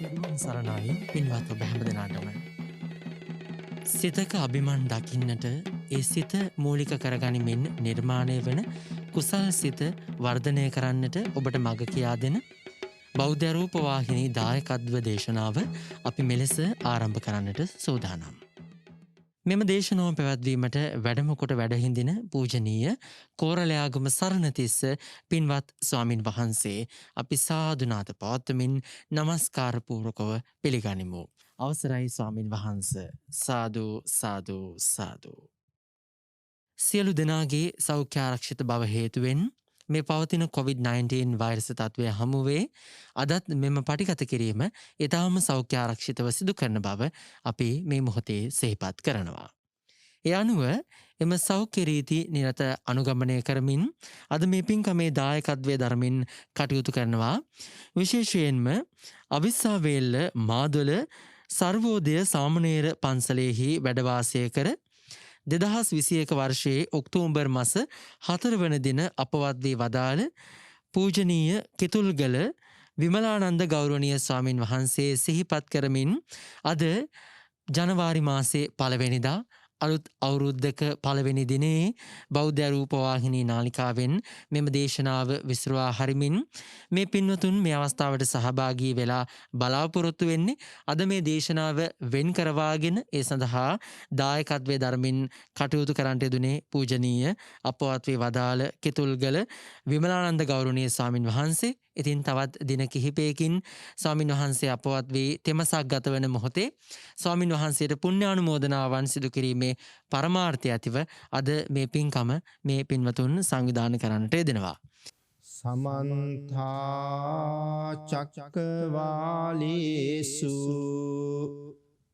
තෙරුවන් සරණයි පින්වත් ඔබ හැමදෙනාටම. සිතක අභිමන් දකින්නට ඒ සිත මූලික කරගනිමින් නිර්මාණය වන කුසල් සිත වර්ධනය කරන්නට ඔබට මඟ කියා දෙන බෞද්ධ රූපවාහිනී දායකත්ව දේශනාව අපි මෙලෙස ආරම්භ කරන්නට සූදානම්. මෙම දේශනාව පැවැත්වීමට වැඩමකොට වැඩහිඳින පූජනීය කෝරළයාගම සරණතිස්ස පින්වත් ස්වාමින් වහන්සේ අපි සාදුනාත පවත්වමින් නමස්කාරපූර්වකව පිළිගනිමු. අවසරයි ස්වාමින් වහන්ස. සාදු සාදු සාදු. සියලු දෙනාගේ සෞඛ්‍යාරක්ෂිත බව හේතුවෙන් මේ පවතින COVID-19 වෛරස තත්ත්වය හමුවේ අදත් මෙම පටිගත කිරීම ඉතාම සෞඛ්‍යාරක්ෂිතව සිදු කරන බව අපි මේ මොහොතේ සිහිපත් කරනවා. ඒ අනුව එම සෞඛ්‍ය රීති නිරත අනුගමනය කරමින් අද මේ පින්කමේ දායකත්වය දරමින් කටයුතු කරනවා. විශේෂයෙන්ම අවිස්සාවේල්ල මාදොල සර්වෝදය සාමණේර පන්සලෙහි වැඩවාසය කර 2021 වර්ෂයේ ඔක්තෝබර් මස 4 වන දින අපවත් වී වදාළ පූජනීය කිතුල්ගල විමලානන්ද ගෞරවනීය ස්වාමින් වහන්සේ සිහිපත් කරමින් අද ජනවාරි මාසේ 1 වෙනිදා අලුත් අවුරුද්දක 1 වෙනි දිනේ බෞද්ධ රූපවාහිනී නාලිකාවෙන් මෙම දේශනාව විසුරුවා හරිමින් මේ පින්වතුන් මේ අවස්ථාවට සහභාගී වෙලා බලාපොරොත්තු වෙන්නේ අද මේ දේශනාව වෙන් කරවාගෙන ඒ සඳහා දායකත්වයේ දරමින් කටයුතු කරන්නට යෙදුනේ පූජනීය අපවත් වී වදාළ කිතුල්ගල විමලානන්ද ගෞරවනීය ස්වාමින් වහන්සේ. ඉතින් තවත් දින කිහිපයකින් ස්වාමින් වහන්සේ අපවත් වී තෙමසක් ගත වන මොහොතේ ස්වාමින් වහන්සේට පුණ්‍යානුමෝදනාවන් සිදු කිරීමේ පරමාර්ථය ඇතිව අද මේ පින්කම මේ පින්වතුන් සංවිධානය කරන්නට යෙදෙනවා. සමන්තා චක්කවාලේසු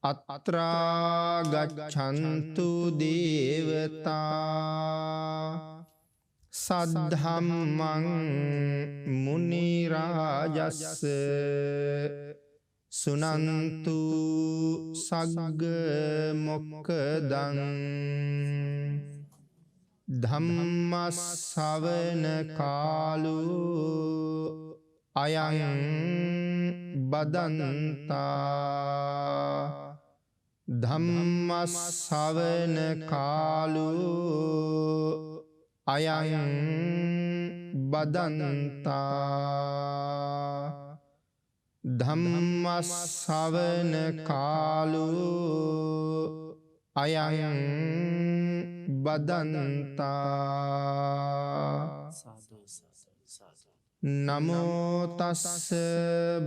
අත්‍රා ගච්ඡන්තු දේවතා සද්ධම්මං මුනි රාජස්ස සුනන්තු සග්ග මොක්ඛදං ධම්ම ශ්‍රවණ කාලෝ අයං බදන්තා ධම්ම ශ්‍රවණ කාලෝ අයං බදන්තා ධම්ම ශ්‍රවණ කාලෝ අයං බදන්තා. නමෝ තස්ස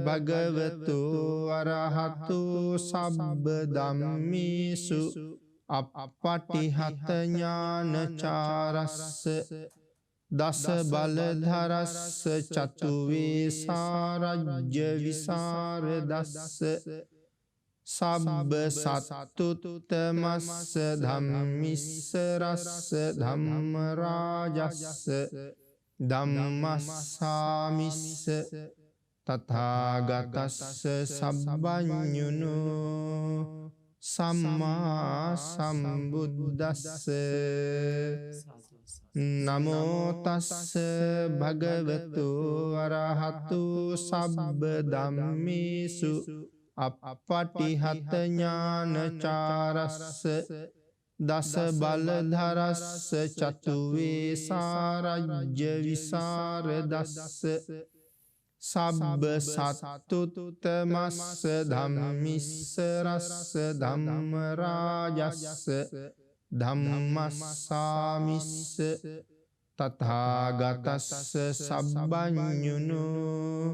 භගවතු අරහතු සබ්බ ධම්මේසු අප්පටිහත ඥානචාරස්ස දස බලධරස්ස චතු වේසාරජ්‍ය විසරදස්ස සබ්බ සත්තුත්තමස්ස ධම්මිස්ස රස්ස ධම්ම රාජස්ස ධම්මස්සාමිස්ස තථාගතස්ස සබ්බඤුනෝ සම්මා සම්බුද්දස්ස. නමෝ තස්ස භගවතු අරහතු සබ්බ ධම්මේසු අප්පටිහත ඥානචාරස්ස දස බලධරස්ස චතු වේසාරජ්‍ය විසරදස්ස සබ්බ සත්තුත්තමස්ස ධම්මිස්ස රස්ස ධම්ම රාජස්ස ධම්මස්සාමිස්ස තථාගතස්ස සබ්බඤුනෝ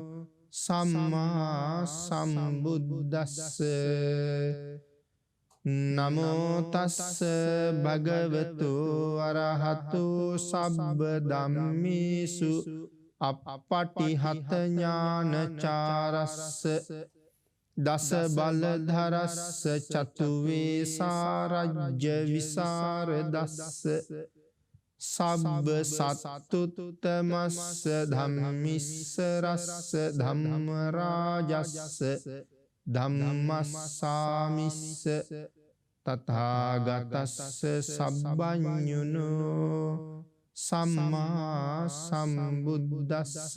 සම්මා සම්බුද්දස්ස. නමෝ තස්ස භගවතු අරහතු සබ්බ ධම්මේසු අප්පටිහත ඥානචාරස්ස දස බලධරස්ස චතු වේසාරජ්‍ය විසරදස්ස සබ්බ සත්තුත්තමස්ස ධම්මිස්ස රස්ස ධම්ම රාජස්ස ධම්මස්සාමිස්ස තථාගතස්ස සබ්බඤුනෝ සම්මා සම්බුද්දස්ස.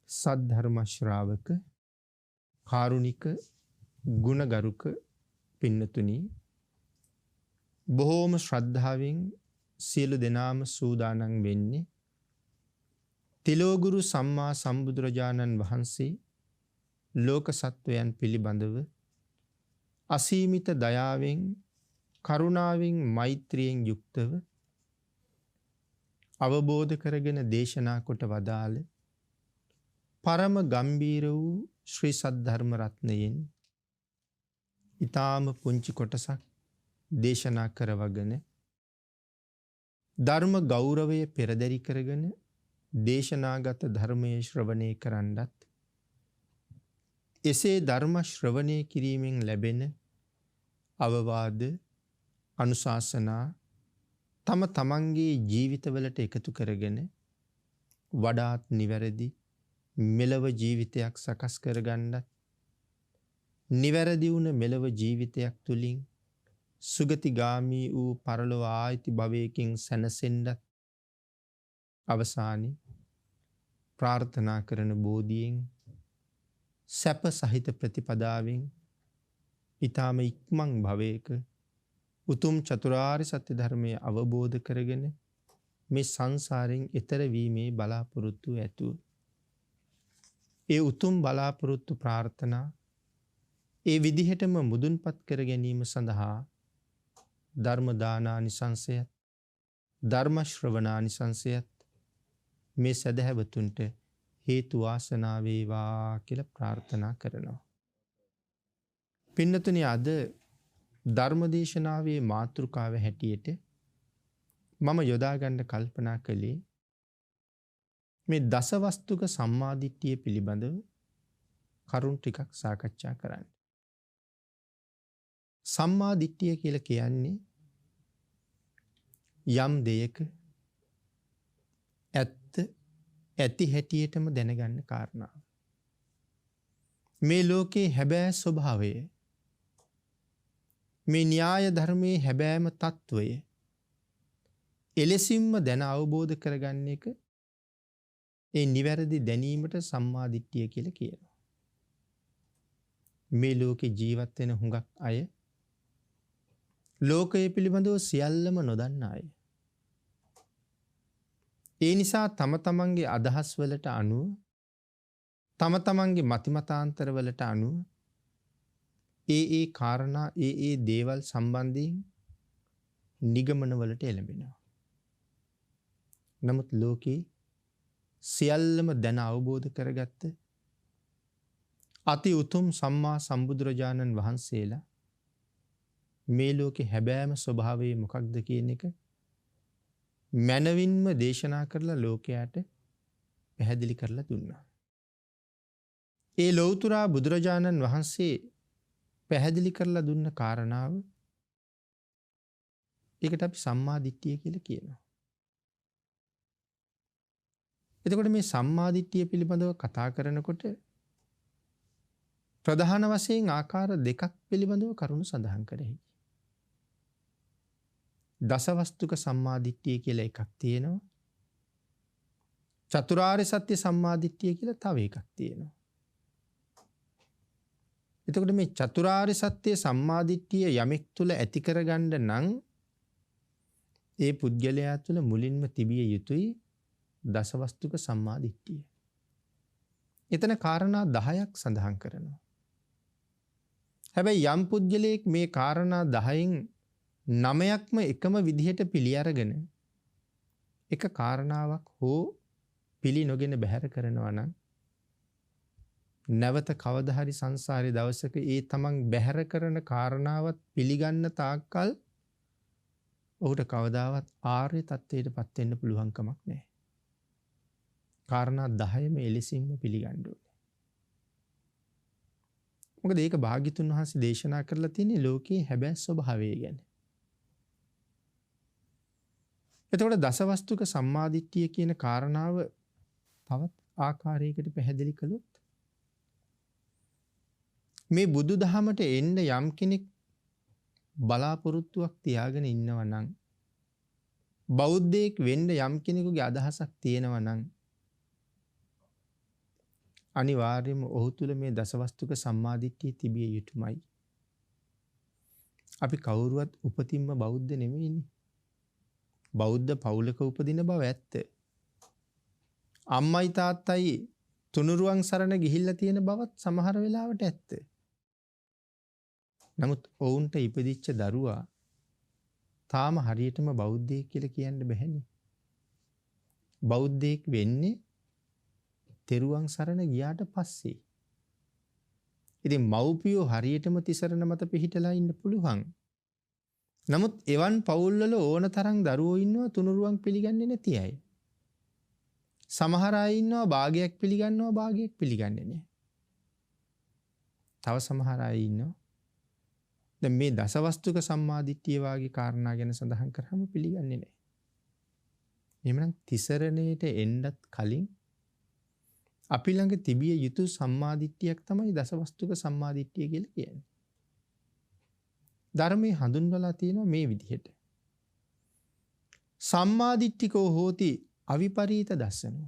සද්ධර්ම ශ්‍රාවක කාරුණික ගුණගරුක පින්නතුනි, බොහෝම ශ්‍රද්ධාවෙන් සියලු දෙනාම සූදානම් වෙන්නේ තිලෝගුරු සම්මා සම්බුදුරජාණන් වහන්සේ ලෝක සත්වයන් පිළිබඳව අසීමිත දයාවෙන් කරුණාවෙන් මෛත්‍රියෙන් යුක්තව අවබෝධ කරගෙන දේශනා කොට වදාළ පරම ගම්බීර වූ ශ්‍රී සද්ධර්ම රත්නයෙන් ඊ타ම පුංචි කොටසක් දේශනා කරවගෙන ධර්ම ගෞරවය පෙරදරි කරගෙන දේශනාගත ධර්මයේ ශ්‍රවණය කරන්නත් එසේ ධර්ම ශ්‍රවණය කිරීමෙන් ලැබෙන අවවාද අනුශාසනා තම තමන්ගේ ජීවිතවලට එකතු කරගෙන වඩාත් නිවැරදි මෙලව ජීවිතයක් සකස් කරගන්නත් නිවැරදි වුණ මෙලව ජීවිතයක් තුළින් සුගතිගාමී වූ පරලොව ආයිති භවයකින් සැනසෙන්නත් අවසානයේ ප්‍රාර්ථනා කරන බෝධියෙන් සැප සහිත ප්‍රතිපදාවෙන් ඊ타ම ඉක්මන් භවයක උතුම් චතුරාර්ය සත්‍ය ධර්මය අවබෝධ කරගෙන මේ සංසාරයෙන් එතර වීමේ බලාපොරොත්තු ඇතුව ඒ උතුම් බලාපොරොත්තු ප්‍රාර්ථනා ඒ විදිහටම මුදුන්පත් කර ගැනීම සඳහා ධර්ම දානානිසංසයත් ධර්ම ශ්‍රවණානිසංසයත් මේ සදහැවතුන්ට හේතු වාසනා වේවා කියලා ප්‍රාර්ථනා කරනවා. පින්නතුනි, අද ධර්මදේශනාවේ මාතෘකාව හැටියට මම යොදා ගන්න කල්පනා කළේ මේ දසවස්තුක සම්මාදිට්ඨිය පිළිබඳව කරුණු ටිකක් සාකච්ඡා කරන්න. සම්මාදිට්ඨිය කියලා කියන්නේ යම් දෙයක ඇති හැටියටම දැනගන්න කාරණාව. මේ ලෝකේ හැබෑ ස්වභාවය, මේ න්‍යාය ධර්මයේ හැබෑම తত্ত্বය එලෙසින්ම දැන අවබෝධ කරගන්න එක ඒ නිවැරදි දැනීමට සම්මාදිට්ඨිය කියලා කියනවා. මේ ලෝකේ ජීවත් වෙන හුඟක් අය ලෝකයේ පිළිබඳව සියල්ලම නොදන්න අය. ඒ නිසා තම තමන්ගේ අදහස් වලට අනුව තම තමන්ගේ මතිමතාන්තර වලට අනුව ඒ කාරණා ඒ දේවල් සම්බන්ධයෙන් නිගමන වලට එළඹෙනවා. නමුත් ලෝකේ සියල්ලම දැන අවබෝධ කරගත්ත අති උතුම් සම්මා සම්බුදුරජාණන් වහන්සේලා මේ ලෝකේ හැබෑම ස්වභාවය මොකක්ද කියන එක මනවින්ම දේශනා කරලා ලෝකයට පැහැදිලි කරලා දුන්නා. ඒ ලෞතුරා බුදුරජාණන් වහන්සේ පැහැදිලි කරලා දුන්න කාරණාව ඒකට අපි සම්මාදිට්ඨිය කියලා කියනවා. එතකොට මේ සම්මාදිට්ඨිය පිළිබඳව කතා කරනකොට ප්‍රධාන වශයෙන් ආකාර දෙකක් පිළිබඳව කරුණු සඳහන් කරෙහි. දසවස්තුක සම්මාදිට්ඨිය කියලා එකක් තියෙනවා. චතුරාර්ය සත්‍ය සම්මාදිට්ඨිය කියලා තව එකක් තියෙනවා. එතකොට මේ චතුරාර්ය සත්‍ය සම්මාදිට්ඨිය යමෙක් තුල ඇති කරගන්න නම් ඒ පුද්ගලයා තුල මුලින්ම තිබිය යුතුයි දසවස්තුක සම්මාදිට්ඨිය. එතන කාරණා 10ක් සඳහන් කරනවා. හැබැයි යම් පුද්ගලයෙක් මේ කාරණා 10න් 9ක්ම එකම විදිහට පිළි අරගෙන එක කාරණාවක් හෝ පිළි නොගෙන බැහැර කරනවා නම් නැවත කවදා හරි සංසාරේ දවසක ඒ තමන් බැහැර කරන කාරණාවත් පිළිගන්න තාක්කල් ඔහුට කවදාවත් ආර්ය තත්ත්වයටපත් වෙන්න පුළුවන් කමක් නැහැ. කාරණා 10ම එලෙසින්ම පිළිගන්න ඕනේ. මොකද ඒක භාග්‍යතුන් වහන්සේ දේශනා කරලා තියෙන්නේ ලෝකයේ හැබෑ ස්වභාවය ගැන. එතකොට දසවස්තුක සම්මාදිට්ඨිය කියන කාරණාව තවත් ආකාරයකට පැහැදිලි කළොත් මේ බුදුදහමට එන්න යම් කෙනෙක් බලාපොරොත්තුවක් තියාගෙන ඉන්නවා නම්, බෞද්ධයෙක් වෙන්න යම් කෙනෙකුගේ අදහසක් තියෙනවා නම් අනිවාර්යයෙන්ම ඔහු තුළ මේ දසවස්තුක සම්මාදිට්ඨිය තිබිය යුතුමයි. අපි කවුරුවත් උපතින්ම බෞද්ධ නෙමෙයිනේ. බෞද්ධ පවුලක උපදින බව ඇත්ත. අම්මයි තාත්තයි තුනුරුවන් සරණ ගිහිල්ලා තියෙන බවත් සමහර වෙලාවට ඇත්ත. නමුත් ඔවුන්ට ඉපදිච්ච දරුවා තාම හරියටම බෞද්ධයෙක් කියලා කියන්න බැහැනේ. බෞද්ධයෙක් වෙන්නේ තෙරුවන් සරණ ගියාට පස්සේ. ඉතින් මව්පියෝ හරියටම තිසරණ මත පිහිටලා ඉන්න පුළුවන්. නමුත් එවන් පවුල්වල ඕන තරම් දරුවෝ ඉන්නවා තුනුරුවන් පිළිගන්නේ නැති අය. සමහර අය ඉන්නවා භාගයක් පිළිගන්නවා භාගයක් පිළිගන්නේ නැහැ. තව සමහර අය ඉන්නවා දැන් මේ දසවස්තුක සම්මාදිට්ඨිය වාගේ කාරණා ගැන සඳහන් කරාම පිළිගන්නේ නැහැ. එහෙමනම් තිසරණයට එන්නත් කලින් අපි ළඟ තිබිය යුතු සම්මාදිට්ඨියක් තමයි දසවස්තුක සම්මාදිට්ඨිය කියලා කියන්නේ. ධර්මයේ හඳුන්වලා තියෙනවා මේ විදිහට. සම්මාදිට්ඨිකෝ හෝති අවිපරීත දස්සනෝ.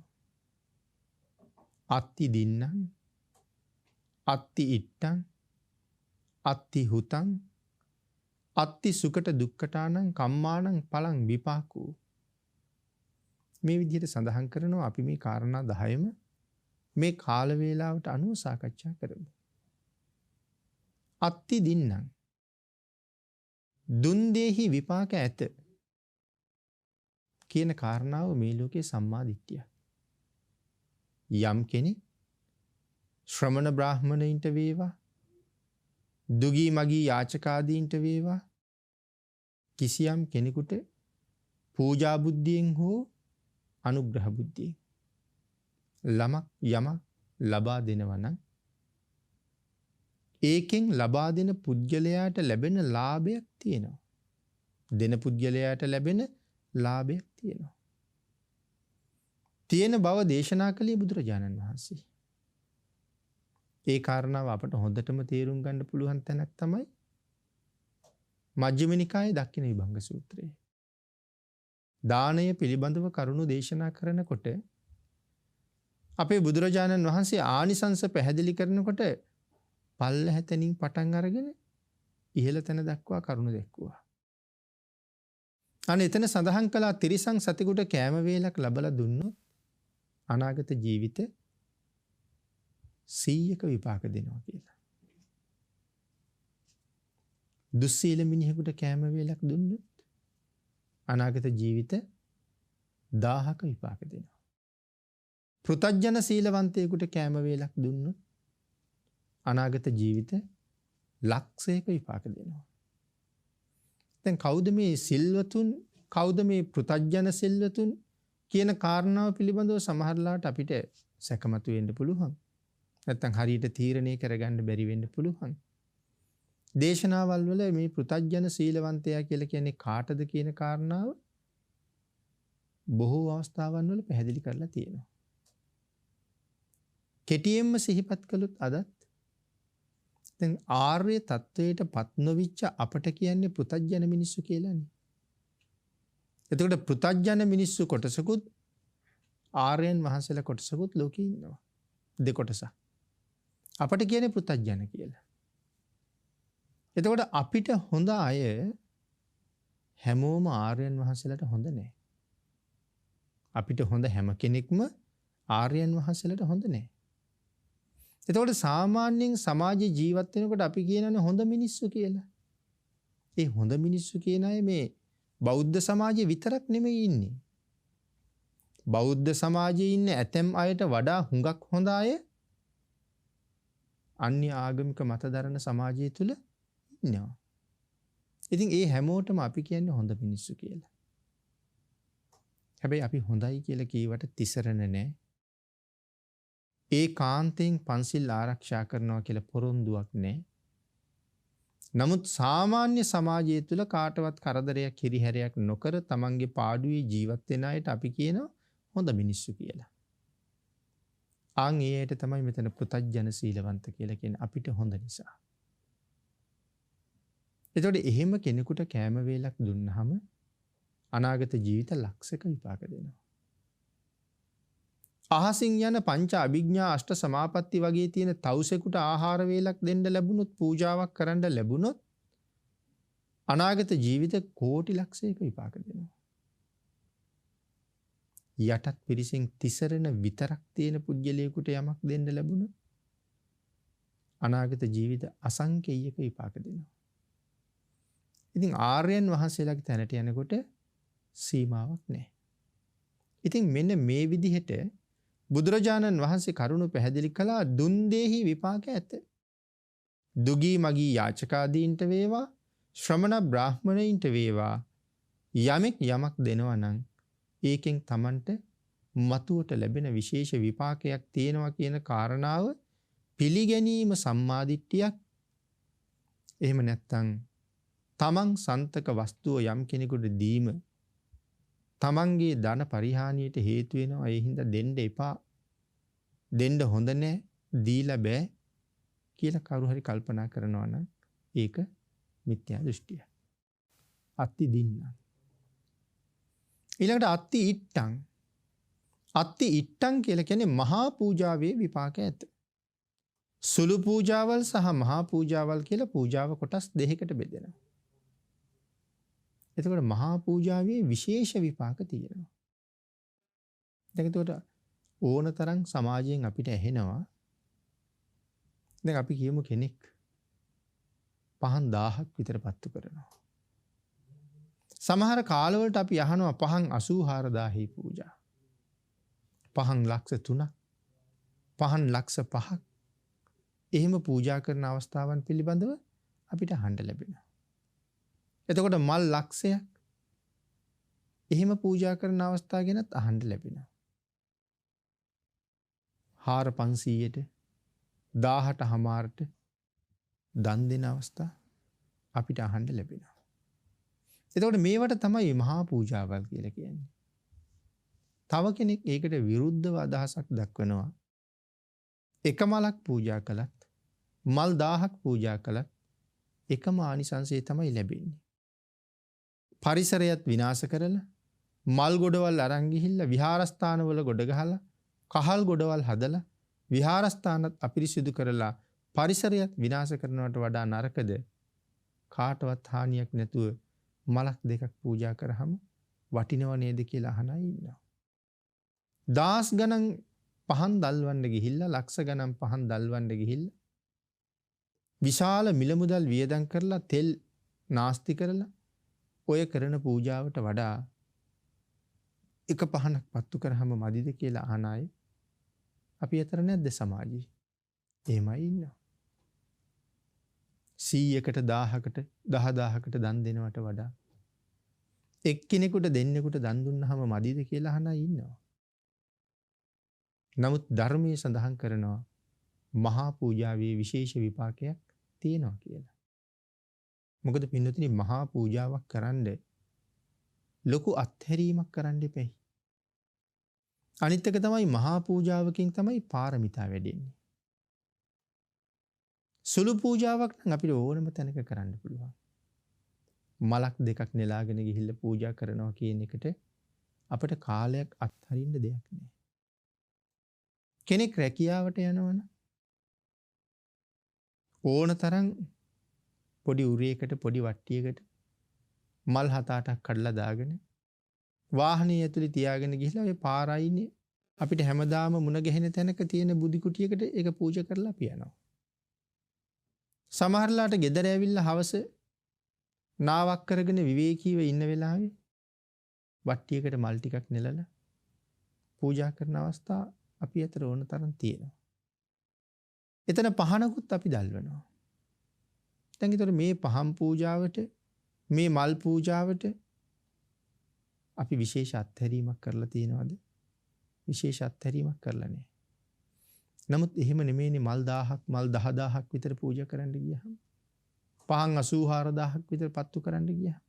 අත්ති දින්නං අත්ති ඉට්ටං අත්ති හුතං අත්ති සුකට දුක්කටානං කම්මානං පලං විපාකෝ. මේ විදිහට සඳහන් කරනවා අපි මේ කාරණා 10ම මේ කාල වේලාවට අනුව සාකච්ඡා කරමු. අත්ති දින්නං දුන් දෙහි විපාක ඇත කියන කාරණාව මේ ලෝකේ සම්මාදිට්ඨිය. යම් කෙනෙක් ශ්‍රමණ බ්‍රාහ්මණයින්ට වේවා දුගී මගී යාචකාදීන්ට වේවා කිසියම් කෙනෙකුට පූජා බුද්ධියෙන් හෝ අනුග්‍රහ බුද්ධියෙන් යමක් ලබා දෙනවා නම් ඒකෙන් ලබා දෙන පුද්ගලයාට ලැබෙන ලාභයක් තියෙනවා. දෙන පුද්ගලයාට ලැබෙන ලාභයක් තියෙනවා. තියෙන බව දේශනා කළේ බුදුරජාණන් වහන්සේ. ඒ කාරණාව අපට හොඳටම තේරුම් ගන්න පුළුවන් තැනක් තමයි මජ්ක්‍ධිම නිකායේ දක්ඛින විභංග සූත්‍රය. දානය පිළිබඳව කරුණු දේශනා කරනකොට අපේ බුදුරජාණන් වහන්සේ ආනිසංස පැහැදිලි කරනකොට පල්ලෙහැ තැනින් පටන් අරගෙන ඉහළ තැන දක්වා කරුණු දැක්වුවා. අනේ එතන සඳහන් කළා තිරිසන් සතෙකුට කෑම වේලක් ලබලා දුන්නොත් අනාගත ජීවිත 100ක විපාක දෙනවා කියලා. දුස්සීල මිනිහෙකුට කෑම වේලක් දුන්නොත් අනාගත ජීවිත 1000ක විපාක දෙනවා. පෘතජ්ජන සීලවන්තයෙකුට කෑම වේලක් දුන්නොත් අනාගත ජීවිත ලක්ෂයක විපාක දෙනවා. දැන් කවුද මේ සිල්වතුන් කවුද මේ පෘතජ්ජන සිල්වතුන් කියන කාරණාව පිළිබඳව සමහරලාට අපිට සැකමතු වෙන්න පුළුවන්. නැත්තම් හරියට තීරණය කරගන්න බැරි වෙන්න පුළුවන්. දේශනාවල් වල මේ පෘතජ්ජන සීලවන්තයා කියලා කියන්නේ කාටද කියන කාරණාව බොහෝ අවස්ථාවන් වල පැහැදිලි කරලා තියෙනවා. කෙටියෙන්ම සිහිපත් කළොත් අදත් දැන් ආර්ය තත්වයට පත් නොවිච්ච අපට කියන්නේ පෘතජ්ජන මිනිස්සු කියලානේ. එතකොට පෘතජ්ජන මිනිස්සු කොටසකුත් ආර්යයන් වහන්සේලා කොටසකුත් ලෝකේ ඉන්නවා. දෙකොටසක්. අපට කියන්නේ පෘතජ්ජන කියලා. එතකොට අපිට හොඳ අය හැමෝම ආර්යයන් වහන්සේලාට හොඳ නැහැ. අපිට හොඳ හැම කෙනෙක්ම ආර්යයන් වහන්සේලාට හොඳ නැහැ. එතකොට සාමාන්‍යයෙන් සමාජයේ ජීවත් වෙනකොට අපි කියනනේ හොඳ මිනිස්සු කියලා. ඒ හොඳ මිනිස්සු කියන අය මේ බෞද්ධ සමාජයේ විතරක් නෙමෙයි ඉන්නේ. බෞද්ධ සමාජයේ ඉන්න ඇතැම් අයට වඩා හුඟක් හොඳ අය අන්‍ය ආගමික මතදරන සමාජය තුල ඉන්නවා. ඉතින් ඒ හැමෝටම අපි කියන්නේ හොඳ මිනිස්සු කියලා. හැබැයි අපි හොඳයි කියලා කීවට තිසරණ නැහැ. ඒ කාන්තෙන් පන්සිල් ආරක්ෂා කරනවා කියලා පොරොන්දුවක් නැහැ. නමුත් සාමාන්‍ය සමාජය තුළ කාටවත් කරදරයක් හිරිහැරයක් නොකර තමන්ගේ පාඩුවේ ජීවත් වෙන අයට අපි කියනවා හොඳ මිනිස්සු කියලා. ආන් ඒ අයට තමයි මෙතන පෘතජ්ජන සීලවන්ත කියලා කියන්නේ අපිට හොඳ නිසා. එතකොට එහෙම කෙනෙකුට කෑම වේලක් දුන්නාම අනාගත ජීවිත ලක්ෂක විපාක දෙනවා. අහසින් යන පංච අභිඥා අෂ්ට සමාපatti වගේ තියෙන තවුසෙකුට ආහාර වේලක් දෙන්න ලැබුණොත් පූජාවක් කරන්න ලැබුණොත් අනාගත ජීවිත කෝටි ලක්ෂයක විපාක දෙනවා. යටත් පිරිසින් තිසරණ විතරක් තියෙන පුජ්‍යලයකට යමක් දෙන්න ලැබුණොත් අනාගත ජීවිත අසංකේයක විපාක දෙනවා. ඉතින් ආර්යයන් වහන්සේලාගේ තැනට යනකොට සීමාවක් නැහැ. ඉතින් මෙන්න මේ විදිහට බුදුරජාණන් වහන්සේ කරුණු පැහැදිලි කළා දුන් දෙහි විපාක ඇත. දුගී මගී යාචකාදීන්ට වේවා ශ්‍රමණ බ්‍රාහ්මණයින්ට වේවා යමෙක් යමක් දෙනවා නම් ඒකෙන් Tamanට මතුවට ලැබෙන විශේෂ විපාකයක් තියෙනවා කියන කාරණාව පිළිගැනීම සම්මාදිට්ඨියක්. එහෙම නැත්නම් තමන් සන්තක වස්තුව යම් කෙනෙකුට දීම තමන්ගේ ධන පරිහානියට හේතු වෙනවා. ඒ හින්දා දෙන්න එපා, දෙන්න හොඳ නැහැ, දීලා බෑ කියලා කවුරු හරි කල්පනා කරනවා නම් ඒක මිත්‍යා දෘෂ්ටිය. අත්ති දින්න. ඊළඟට අත්ති ඉට්ටං. අත්ති ඉට්ටං කියලා කියන්නේ මහා පූජාවේ විපාක ඇත. සුළු පූජාවල් සහ මහා පූජාවල් කියලා පූජාව කොටස් දෙකකට බෙදෙනවා. එතකොට මහා පූජාවේ විශේෂ විපාක තියෙනවා. දැන් එතකොට ඕන තරම් සමාජයෙන් අපිට ඇහෙනවා. දැන් අපි කියමු කෙනෙක් පහන් 1000ක් විතර පත්තු කරනවා. සමහර කාලවලට අපි අහනවා පහන් 84000යි පූජා. පහන් ලක්ෂ 3ක්, පහන් ලක්ෂ 5ක් එහෙම පූජා කරන අවස්ථාවන් පිළිබඳව අපිට අහන්න ලැබෙනවා. එතකොට මල් ලක්ෂයක් එහෙම පූජා කරන අවස්ථා ගැනත් අහන්න ලැබෙනවා. හාර 500ට 1000ට හමාරට දන් දෙන අවස්ථා අපිට අහන්න ලැබෙනවා. එතකොට මේවට තමයි මහා පූජාවල් කියලා කියන්නේ. තව කෙනෙක් ඒකට විරුද්ධව අදහසක් දක්වනවා. එක මලක් පූජා කළත් මල් 1000ක් පූජා කළත් එකම ආනිසංසය තමයි ලැබෙන්නේ. පරිසරයත් විනාශ කරලා මල් ගොඩවල් අරන් ගිහිල්ලා විහාරස්ථානවල ගොඩ ගහලා කහල් ගොඩවල් හදලා විහාරස්ථානත් අපිරිසිදු කරලා පරිසරයත් විනාශ කරනවට වඩා නරකද කාටවත් හානියක් නැතුව මලක් දෙකක් පූජා කරාම වටිනව නේද කියලා අහන අය ඉන්නවා. දාස් ගණන් පහන් දල්වන්න ගිහිල්ලා ලක්ෂ ගණන් පහන් දල්වන්න ගිහිල්ලා විශාල මිල මුදල් වියදම් කරලා තෙල් නාස්ති කරලා ඔය කරන පූජාවට වඩා එක පහනක් පත්තු කරාම මදිද කියලා අහන අය අපි අතර නැද්ද සමාජයේ? එහෙමයි ඉන්නවා. 100කට 1000කට 10000කට දන් දෙනවට වඩා එක්කෙනෙකුට දෙන්නෙකුට දන් දුන්නාම මදිද කියලා අහන අය ඉන්නවා. නමුත් ධර්මයේ සඳහන් කරනවා මහා පූජාවේ විශේෂ විපාකයක් තියෙනවා කියලා. මොකද පින්නතුනි මහා පූජාවක් කරන්න ලොකු අත්හැරීමක් කරන්න එපැයි. අනිත් එක තමයි මහා පූජාවකින් තමයි පාරමිතා වැඩෙන්නේ. සුළු පූජාවක් නම් අපිට ඕනම තැනක කරන්න පුළුවන්. මලක් දෙකක් නෙලාගෙන ගිහිල්ලා පූජා කරනවා කියන එකට අපිට කාලයක් අත්හරින්න දෙයක් නෑ. කෙනෙක් රැකියාවට යනවනම් ඕන තරම් පොඩි උරේකට පොඩි වට්ටියකට මල් 7-8ක් කඩලා දාගෙන වාහනේ ඇතුලේ තියාගෙන ගිහිල්ලා ඔය පාර අයිනේ අපිට හැමදාම මුණ ගැහෙන තැනක තියෙන බුදි කුටියකට ඒක පූජා කරලා පියනවා. සමහරලාට ගෙදර ඇවිල්ලා හවස නාවක් කරගෙන විවේකීව ඉන්න වෙලාවේ වට්ටියකට මල් ටිකක් නෙලලා පූජා කරන අවස්ථා අපි අතර ඕන තරම් තියෙනවා. එතන පහනකුත් අපි දල්වනවා. දැන් ඒතර මේ පහන් පූජාවට මේ මල් පූජාවට අපි විශේෂ අත්හැරීමක් කරලා තියෙනවද? විශේෂ අත්හැරීමක් කරලා නැහැ. නමුත් එහෙම නෙමෙයිනේ මල් 1000ක් මල් 10000ක් විතර පූජා කරන්න ගියහම පහන් 84000ක් විතර පත්තු කරන්න ගියහම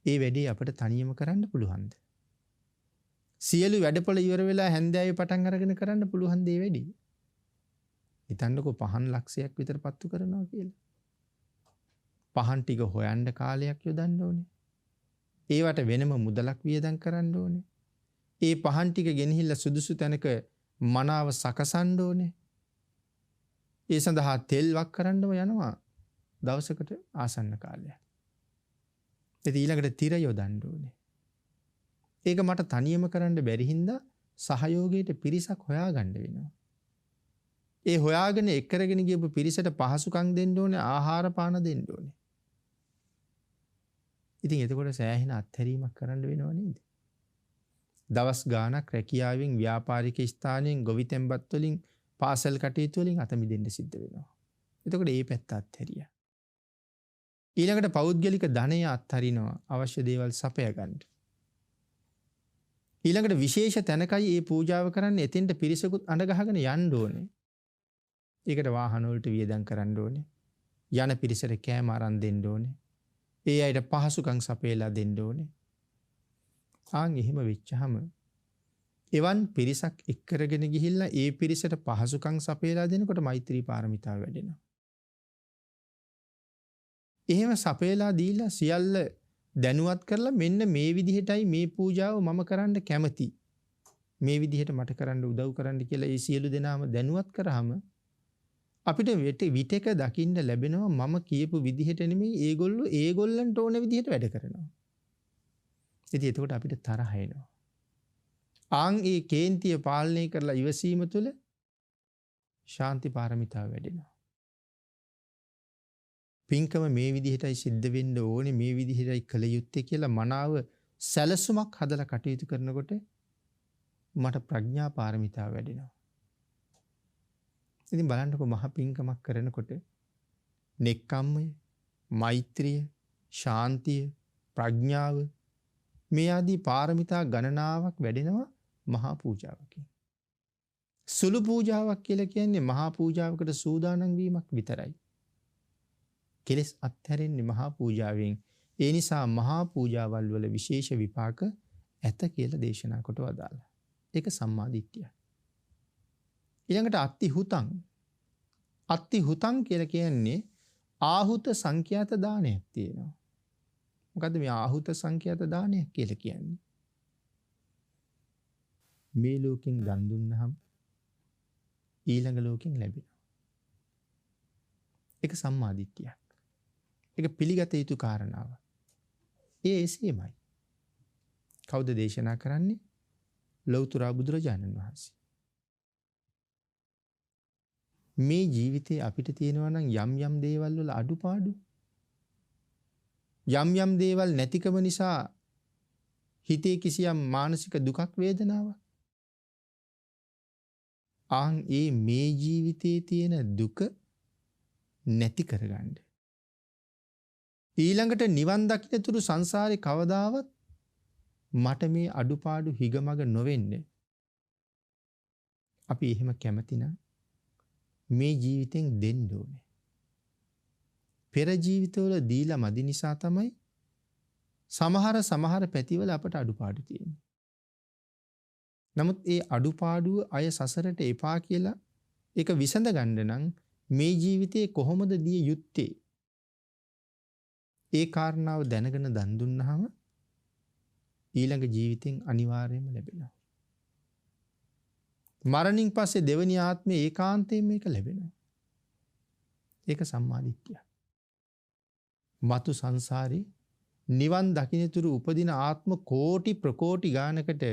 ඒ වැඩේ අපිට තනියම කරන්න පුළුවන්ද? සියලු වැඩපොළ ඉවර වෙලා හැන්දෑවේ පටන් අරගෙන කරන්න පුළුවන් දේ වැඩි. හිතන්නකෝ පහන් ලක්ෂයක් විතර පත්තු කරනවා කියලා. පහන් ටික හොයන්න කාලයක් යොදන්න ඕනේ. ඒවට වෙනම මුදලක් වියදම් කරන්න ඕනේ. ඒ පහන් ටික ගෙනහිල්ලා සුදුසු තැනක මනාව සකසන්න ඕනේ. ඒ සඳහා තෙල් වක් කරන්නම යනවා දවසකට ආසන්න කාලයක්. ඉතින් ඊළඟට තිර යොදන්න ඕනේ. ඒක මට තනියම කරන්න බැරි හින්දා සහයෝගයට පිරිසක් හොයාගන්න වෙනවා. ඒ හොයාගෙන එක්කරගෙන ගියපු පිරිසට පහසුකම් දෙන්න ඕනේ, ආහාර පාන දෙන්න ඕනේ. ඉතින් එතකොට සෑහෙන අත්හැරීමක් කරන්න වෙනව නේද? දවස් ගාණක් රැකියාවෙන්, ව්‍යාපාරික ස්ථානයෙන්, ගොවිතැන්පත් වලින්, පාසල් කටයුතු වලින් අත මිදෙන්න සිද්ධ වෙනවා. එතකොට මේ පැත්ත අත්හැරියා. ඊළඟට පෞද්ගලික ධනය අත්හරිනවා අවශ්‍ය දේවල් සපය ගන්න. ඊළඟට විශේෂ තැනකයි මේ පූජාව කරන්නේ. එතෙන්ට පිරිසකුත් අඬ ගහගෙන යන්න ඕනේ. ඒකට වාහන වලට වියදම් කරන්න ඕනේ. යන පිරිසට කෑම අරන් දෙන්න ඕනේ. ඒ අයට පහසුකම් සපයලා දෙන්න ඕනේ. ආන් එහෙම වෙච්චහම එවන් පිරිසක් එක්කරගෙන ගිහිල්ලා ඒ පිරිසට පහසුකම් සපයලා දෙනකොට මෛත්‍රී පාරමිතාව වැඩෙනවා. එහෙම සපයලා දීලා සියල්ල දැනුවත් කරලා මෙන්න මේ විදිහටයි මේ පූජාව මම කරන්න කැමති. මේ විදිහට මට කරන්න උදව් කරන්න කියලා ඒ සියලු දෙනාම දැනුවත් කරාම අපිට විටක දකින්න ලැබෙනවා මම කියපු විදිහට නෙමෙයි ඒගොල්ලන්ට ඕන විදිහට වැඩ කරනවා. ඉතින් එතකොට අපිට තරහ එනවා. ආන් ඒ කේන්තිය පාලනය කරලා ඉවසීම තුළ ශාන්ති පාරමිතාව වැඩෙනවා. පින්කම මේ විදිහටයි සිද්ධ වෙන්න ඕනේ, මේ විදිහටයි කළ යුත්තේ කියලා මනාව සැලසුමක් හදලා කටයුතු කරනකොට මට ප්‍රඥා පාරමිතාව වැඩෙනවා. ඉතින් බලන්නකො මහ පින්කමක් කරනකොට නෙක්ඛම්මය, මෛත්‍රිය, ශාන්තිය, ප්‍රඥාව මේ ආදී පාරමිතා ගණනාවක් වැඩෙනවා මහා පූජාවකින්. සුළු පූජාවක් කියලා කියන්නේ මහා පූජාවකට සූදානම් වීමක් විතරයි. කෙලෙස් අත්හැරෙන්නේ මහා පූජාවෙන්. ඒ නිසා මහා පූජාවල් වල විශේෂ විපාක ඇත කියලා දේශනා කොට වදාළා. ඒක සම්මා දිට්ඨිය. ඊළඟට අත්ති හුතං. අත්ති හුතං කියලා කියන්නේ ආහුත සංඛ්‍යාත දානයක් තියෙනවා. මොකද්ද මේ ආහුත සංඛ්‍යාත දානයක් කියලා කියන්නේ? මේ ලෝකෙන් දන් දුන්නහම ඊළඟ ලෝකෙන් ලැබෙනවා. ඒක සම්මා දිට්ඨියක්. ඒක පිළිගත යුතු කාරණාවක්. ඒ එසේමයි. කවුද දේශනා කරන්නේ? ලෞතර බුදුරජාණන් වහන්සේ. මේ ජීවිතේ අපිට තියෙනවා නම් යම් දේවල් වල අඩුපාඩු, යම් දේවල් නැතිකම නිසා හිතේ කිසියම් මානසික දුකක් වේදනාවක්. ආන් මේ ජීවිතේ තියෙන දුක නැති කරගන්න. ඊළඟට නිවන් දකින්න තුරු සංසාරේ කවදාවත් මට මේ අඩුපාඩු හිගමග නොවෙන්නේ. අපි එහෙම කැමති නම් මේ ජීවිතෙන් දෙන්න ඕනේ. පෙර ජීවිතවල දීලා මදි නිසා තමයි සමහර පැතිවල අපට අඩුපාඩු තියෙන්නේ. නමුත් ඒ අඩුපාඩුව අය සසරට එපා කියලා ඒක විසඳ ගන්න නම් මේ ජීවිතේ කොහොමද දිය යුත්තේ? ඒ කාරණාව දැනගෙන දන් දුන්නාම ඊළඟ ජීවිතෙන් අනිවාර්යයෙන්ම ලැබෙනවා. මරණින් පස්සේ දෙවෙනි ආත්මේ ඒකාන්තයෙන් මේක ලැබෙනවා. ඒක සම්මා දිට්ඨිය. මතු සංසාරේ නිවන් දකින්නතුරු උපදින ආත්ම කෝටි ප්‍රකෝටි ගානකට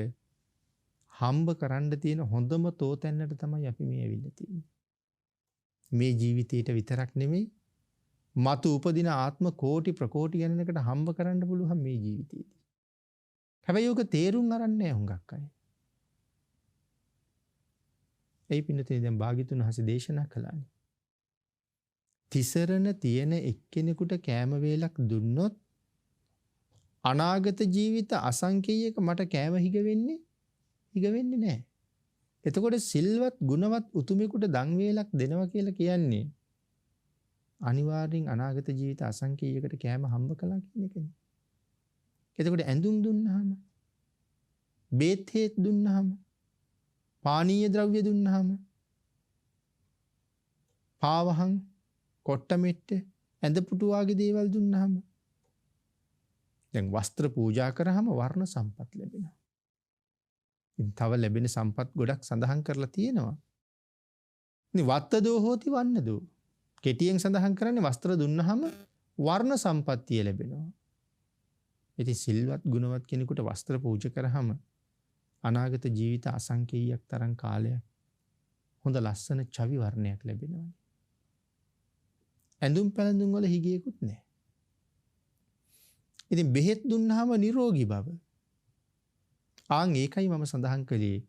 හම්බ කරන්න තියෙන හොඳම තෝතැන්නට තමයි අපි මේ ඇවිල්ලා තියෙන්නේ. මේ ජීවිතේට විතරක් නෙමෙයි මතු උපදින ආත්ම කෝටි ප්‍රකෝටි ගණනකට හම්බ කරන්න පුළුවන් මේ ජීවිතේදී. හැබැයි ඔක තේරුම් අරන් නැහැ හුඟක් අය. ඒ පින්නතේ දැන් භාග්‍යතුන් හසේ දේශනා කළානේ. තිසරණ තියෙන එක්කෙනෙකුට කෑම වේලක් දුන්නොත් අනාගත ජීවිත අසංකේයක මට කෑම හිග වෙන්නේ නැහැ. එතකොට සිල්වත් ගුණවත් උතුමෙකුට දන් වේලක් දෙනවා කියලා කියන්නේ අනිවාර්යෙන් අනාගත ජීවිත අසංකේයයකට කෑම හම්බ කළා කියන එකනේ. එතකොට ඇඳුම් දුන්නාම, බේත් හේත් දුන්නාම, පානීය ද්‍රව්‍ය දුන්නාම, පාවහන්, කොට්ටමෙට්ට, ඇඳපුටු වගේ දේවල් දුන්නාම දැන් වස්ත්‍ර පූජා කරාම වර්ණ සම්පත් ලැබෙනවා. තව ලැබෙන සම්පත් ගොඩක් සඳහන් කරලා තියෙනවා. වත්තදෝ හෝති වන්නදෝ. කෙටියෙන් සඳහන් කරන්නේ වස්ත්‍ර දුන්නහම වර්ණ සම්පත්තිය ලැබෙනවා. ඉතින් සිල්වත් ගුණවත් කෙනෙකුට වස්ත්‍ර පූජා කරාම අනාගත ජීවිත අසංකේයයක් තරම් කාලයක් හොඳ ලස්සන චවි වර්ණයක් ලැබෙනවා. ඇඳුම් පැළඳුම් වල හිගියකුත් නැහැ. ඉතින් බෙහෙත් දුන්නාම නිරෝගී බව. ඒකයි මම සඳහන් කළේ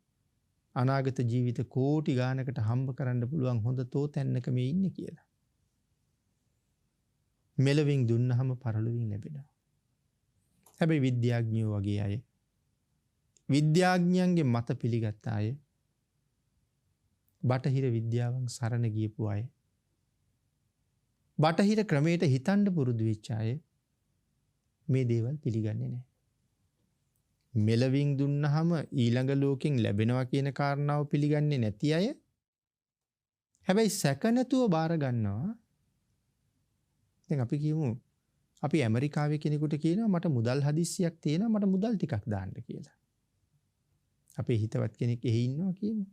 අනාගත ජීවිත කෝටි ගානකට හම්බ කරන්න පුළුවන් හොඳ තෝතැන්නක මේ ඉන්නේ කියලා. මෙලවින් දුන්නාම පරලොවින් ලැබෙනවා. හැබැයි විද්‍යාඥයෝ වගේ අය විද්‍යාඥයන්ගේ මත පිළිගත් අය බටහිර විද්‍යාවන් සරණ ගියපු අය බටහිර ක්‍රමයට හිතන්න පුරුදු වෙච්ච අය මේ දේවල් පිළිගන්නේ නැහැ. මෙලවින් දුන්නහම ඊළඟ ලෝකෙන් ලැබෙනවා කියන කාරණාව පිළිගන්නේ නැති අය හැබැයි සැක නැතුව බාර ගන්නවා. දැන් අපි කියමු අපි ඇමරිකාවේ කෙනෙකුට කියනවා මට මුදල් හදිස්සියක් තියෙනවා මට මුදල් ටිකක් දාන්න කියලා. අපේ හිතවත් කෙනෙක් එහි ඉන්නවා කියමු.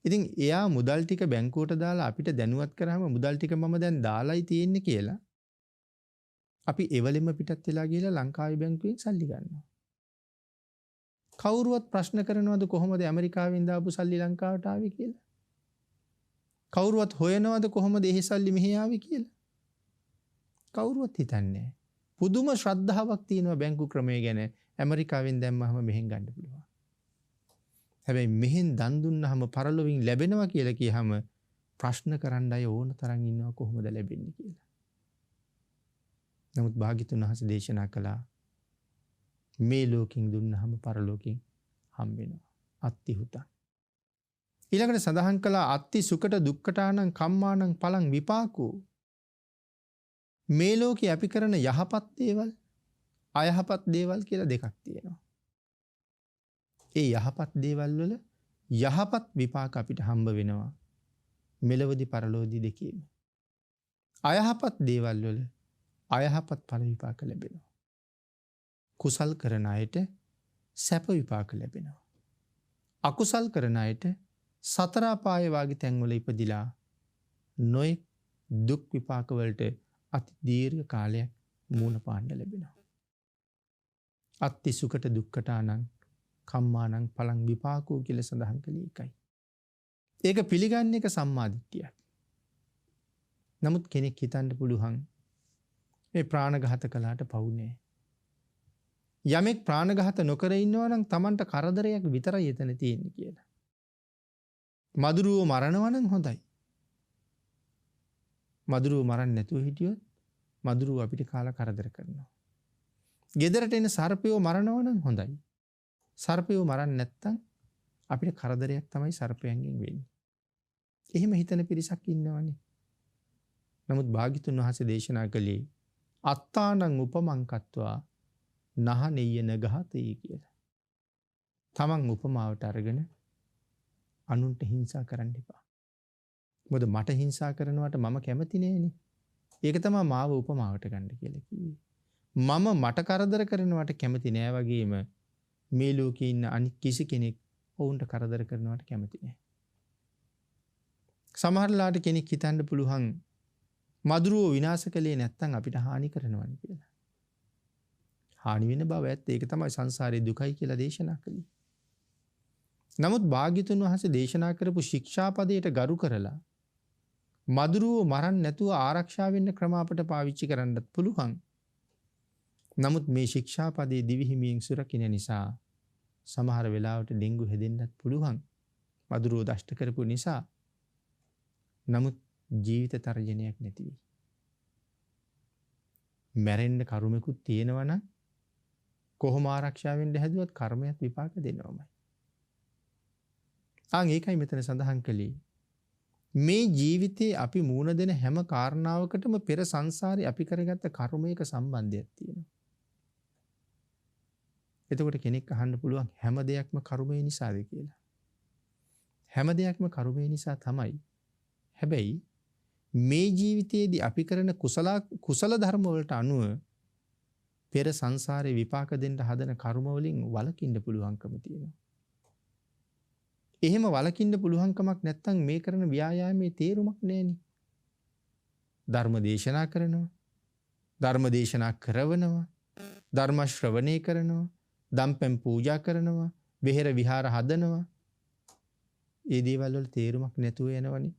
ඉතින් එයා මුදල් ටික බැංකුවට දාලා අපිට දැනුවත් කරාම මුදල් ටික මම දැන් දාලායි තියෙන්නේ කියලා අපි එවලෙම පිටත් වෙලා ගිහලා ලංකාවේ බැංකුවෙන් සල්ලි ගන්නවා. කවුරුවත් ප්‍රශ්න කරනවද කොහොමද ඇමරිකාවෙන් දාපු සල්ලි ලංකාවට ආවේ කියලා? කවුරුවත් හොයනවද කොහොමද එහෙ සල්ලි මෙහෙ ආවේ කියලා? කවුරුවත් හිතන්නේ නැහැ. පුදුම ශ්‍රද්ධාවක් තියෙනවා බැංකු ක්‍රමය ගැන. ඇමරිකාවෙන් දැම්මහම මෙහෙන් ගන්න පුළුවන්. හැබැයි මෙහෙන් දන් දුන්නාම පරලොවින් ලැබෙනවා කියලා කියහම ප්‍රශ්න කරන්න අය ඕන තරම් ඉන්නවා කොහොමද ලැබෙන්නේ කියලා. නමුත් භාග්‍යතුන් වහන්සේ දේශනා කළා මේ ලෝකෙන් දුන්නාම පරලෝකෙන් හම්බ වෙනවා. අත්ති හුතං. ඊළඟට සඳහන් කළා අත්ති සුකට දුක්ඛටානං කම්මානං පලං විපාකෝ. මේ ලෝකේ අපි කරන යහපත් දේවල් අයහපත් දේවල් කියලා දෙකක් තියෙනවා. ඒ යහපත් දේවල් වල යහපත් විපාක අපිට හම්බ වෙනවා මෙලවදී පරලෝකදී දෙකේම. අයහපත් දේවල් වල අයහපත් ඵල විපාක ලැබෙනවා. කුසල් කරන අයට සැප විපාක ලැබෙනවා. අකුසල් කරන අයට සතර අපාය වාගේ තැන්වල ඉපදිලා නොයෙක් දුක් විපාක වලට අති දීර්ඝ කාලයක් මුහුණ පාන්න ලැබෙනවා. අත්ති සුකට දුක්ඛටානං කම්මානං පලං විපාකෝ කියලා සඳහන් කළේ ඒකයි. ඒක පිළිගන්න එක සම්මාදිට්ඨියක්. නමුත් කෙනෙක් හිතන්න පුළුවන් මේ ප්‍රාණඝාත කළාට පව් නෑ. යමෙක් ප්‍රාණඝාත නොකර ඉන්නවා නම් Tamanට කරදරයක් විතරයි එතන තියෙන්නේ කියලා. මදුරුව මරනවා නම් හොඳයි. මදුරුව මරන්නේ නැතුව හිටියොත් මදුරුව අපිට කාලා කරදර කරනවා. ගෙදරට එන සර්පයෝ මරනවා නම් හොඳයි. සර්පයෝ මරන්නේ නැත්තම් අපිට කරදරයක් තමයි සර්පයන්ගෙන් වෙන්නේ. එහෙම හිතන පිරිසක් ඉන්නවනේ. නමුත් භාග්‍යතුන් වහන්සේ දේශනා කළේ අත්තානං උපමං කତ୍වා නහනෙය්‍ය නඝාතේ කියලා. තමන් උපමාවට අරගෙන අනුන්ට හිංසා කරන්න එපා. මොකද මට හිංසා කරනවට මම කැමති නෑනේ. ඒක තමයි මාව උපමාවට ගන්න කියලා කිව්වේ. මම මට කරදර කරනවට කැමති නෑ වගේම මේ ලෝකේ ඉන්න අනිත් කිසි කෙනෙක් ඔවුන්ට කරදර කරනවට කැමති නෑ. සමහරලාට කෙනෙක් හිතන්න පුළුවන් මදුරුව විනාශ කළේ නැත්තම් අපිට හානි කරනවනේ කියලා. හානි වෙන බව ඇත්ත. ඒක තමයි සංසාරේ දුකයි කියලා දේශනා කළේ. නමුත් භාග්‍යතුන් වහන්සේ දේශනා කරපු ශික්ෂාපදයට ගරු කරලා මදුරුව මරන්න නැතුව ආරක්ෂා වෙන්න ක්‍රම අපට පාවිච්චි කරන්නත් පුළුවන්. නමුත් මේ ශික්ෂාපදයේ දිවිහිමියෙන් සුරකින්න නිසා සමහර වෙලාවට ඩෙන්ගු හැදෙන්නත් පුළුවන්. මදුරුව දෂ්ට කරපු නිසා. නමුත් ජීවිත තර්ජනයක් නැති වෙයි. මැරෙන්න කර්මයකුත් තියෙනවා නම් කොහොම ආරක්ෂා වෙන්න හැදුවත් කර්මයක් විපාක දෙනවමයි. ඒකයි මෙතන සඳහන් කළේ මේ ජීවිතේ අපි මූණ දෙන හැම කාරණාවකටම පෙර සංසාරේ අපි කරගත්ත කර්මයක සම්බන්ධයක් තියෙනවා. එතකොට කෙනෙක් අහන්න පුළුවන් හැම දෙයක්ම කර්මය නිසාද කියලා. හැම දෙයක්ම කර්මය නිසා තමයි. හැබැයි මේ ජීවිතයේදී අපි කරන කුසල ධර්ම වලට අනුව පෙර සංසාරේ විපාක දෙන්න හදන කර්ම වලින් වළකින්න පුළුවන්කම තියෙනවා. එහෙම වළකින්න පුළුවන්කමක් නැත්නම් මේ කරන ව්‍යායාමයේ තේරුමක් නැහෙනි. ධර්ම දේශනා කරනවා. ධර්ම දේශනා කරවනවා. ධර්ම ශ්‍රවණය කරනවා. දම්පැන් පූජා කරනවා. විහෙර විහාර හදනවා. ඒ දේවල් වල තේරුමක් නැතුව යනවනේ.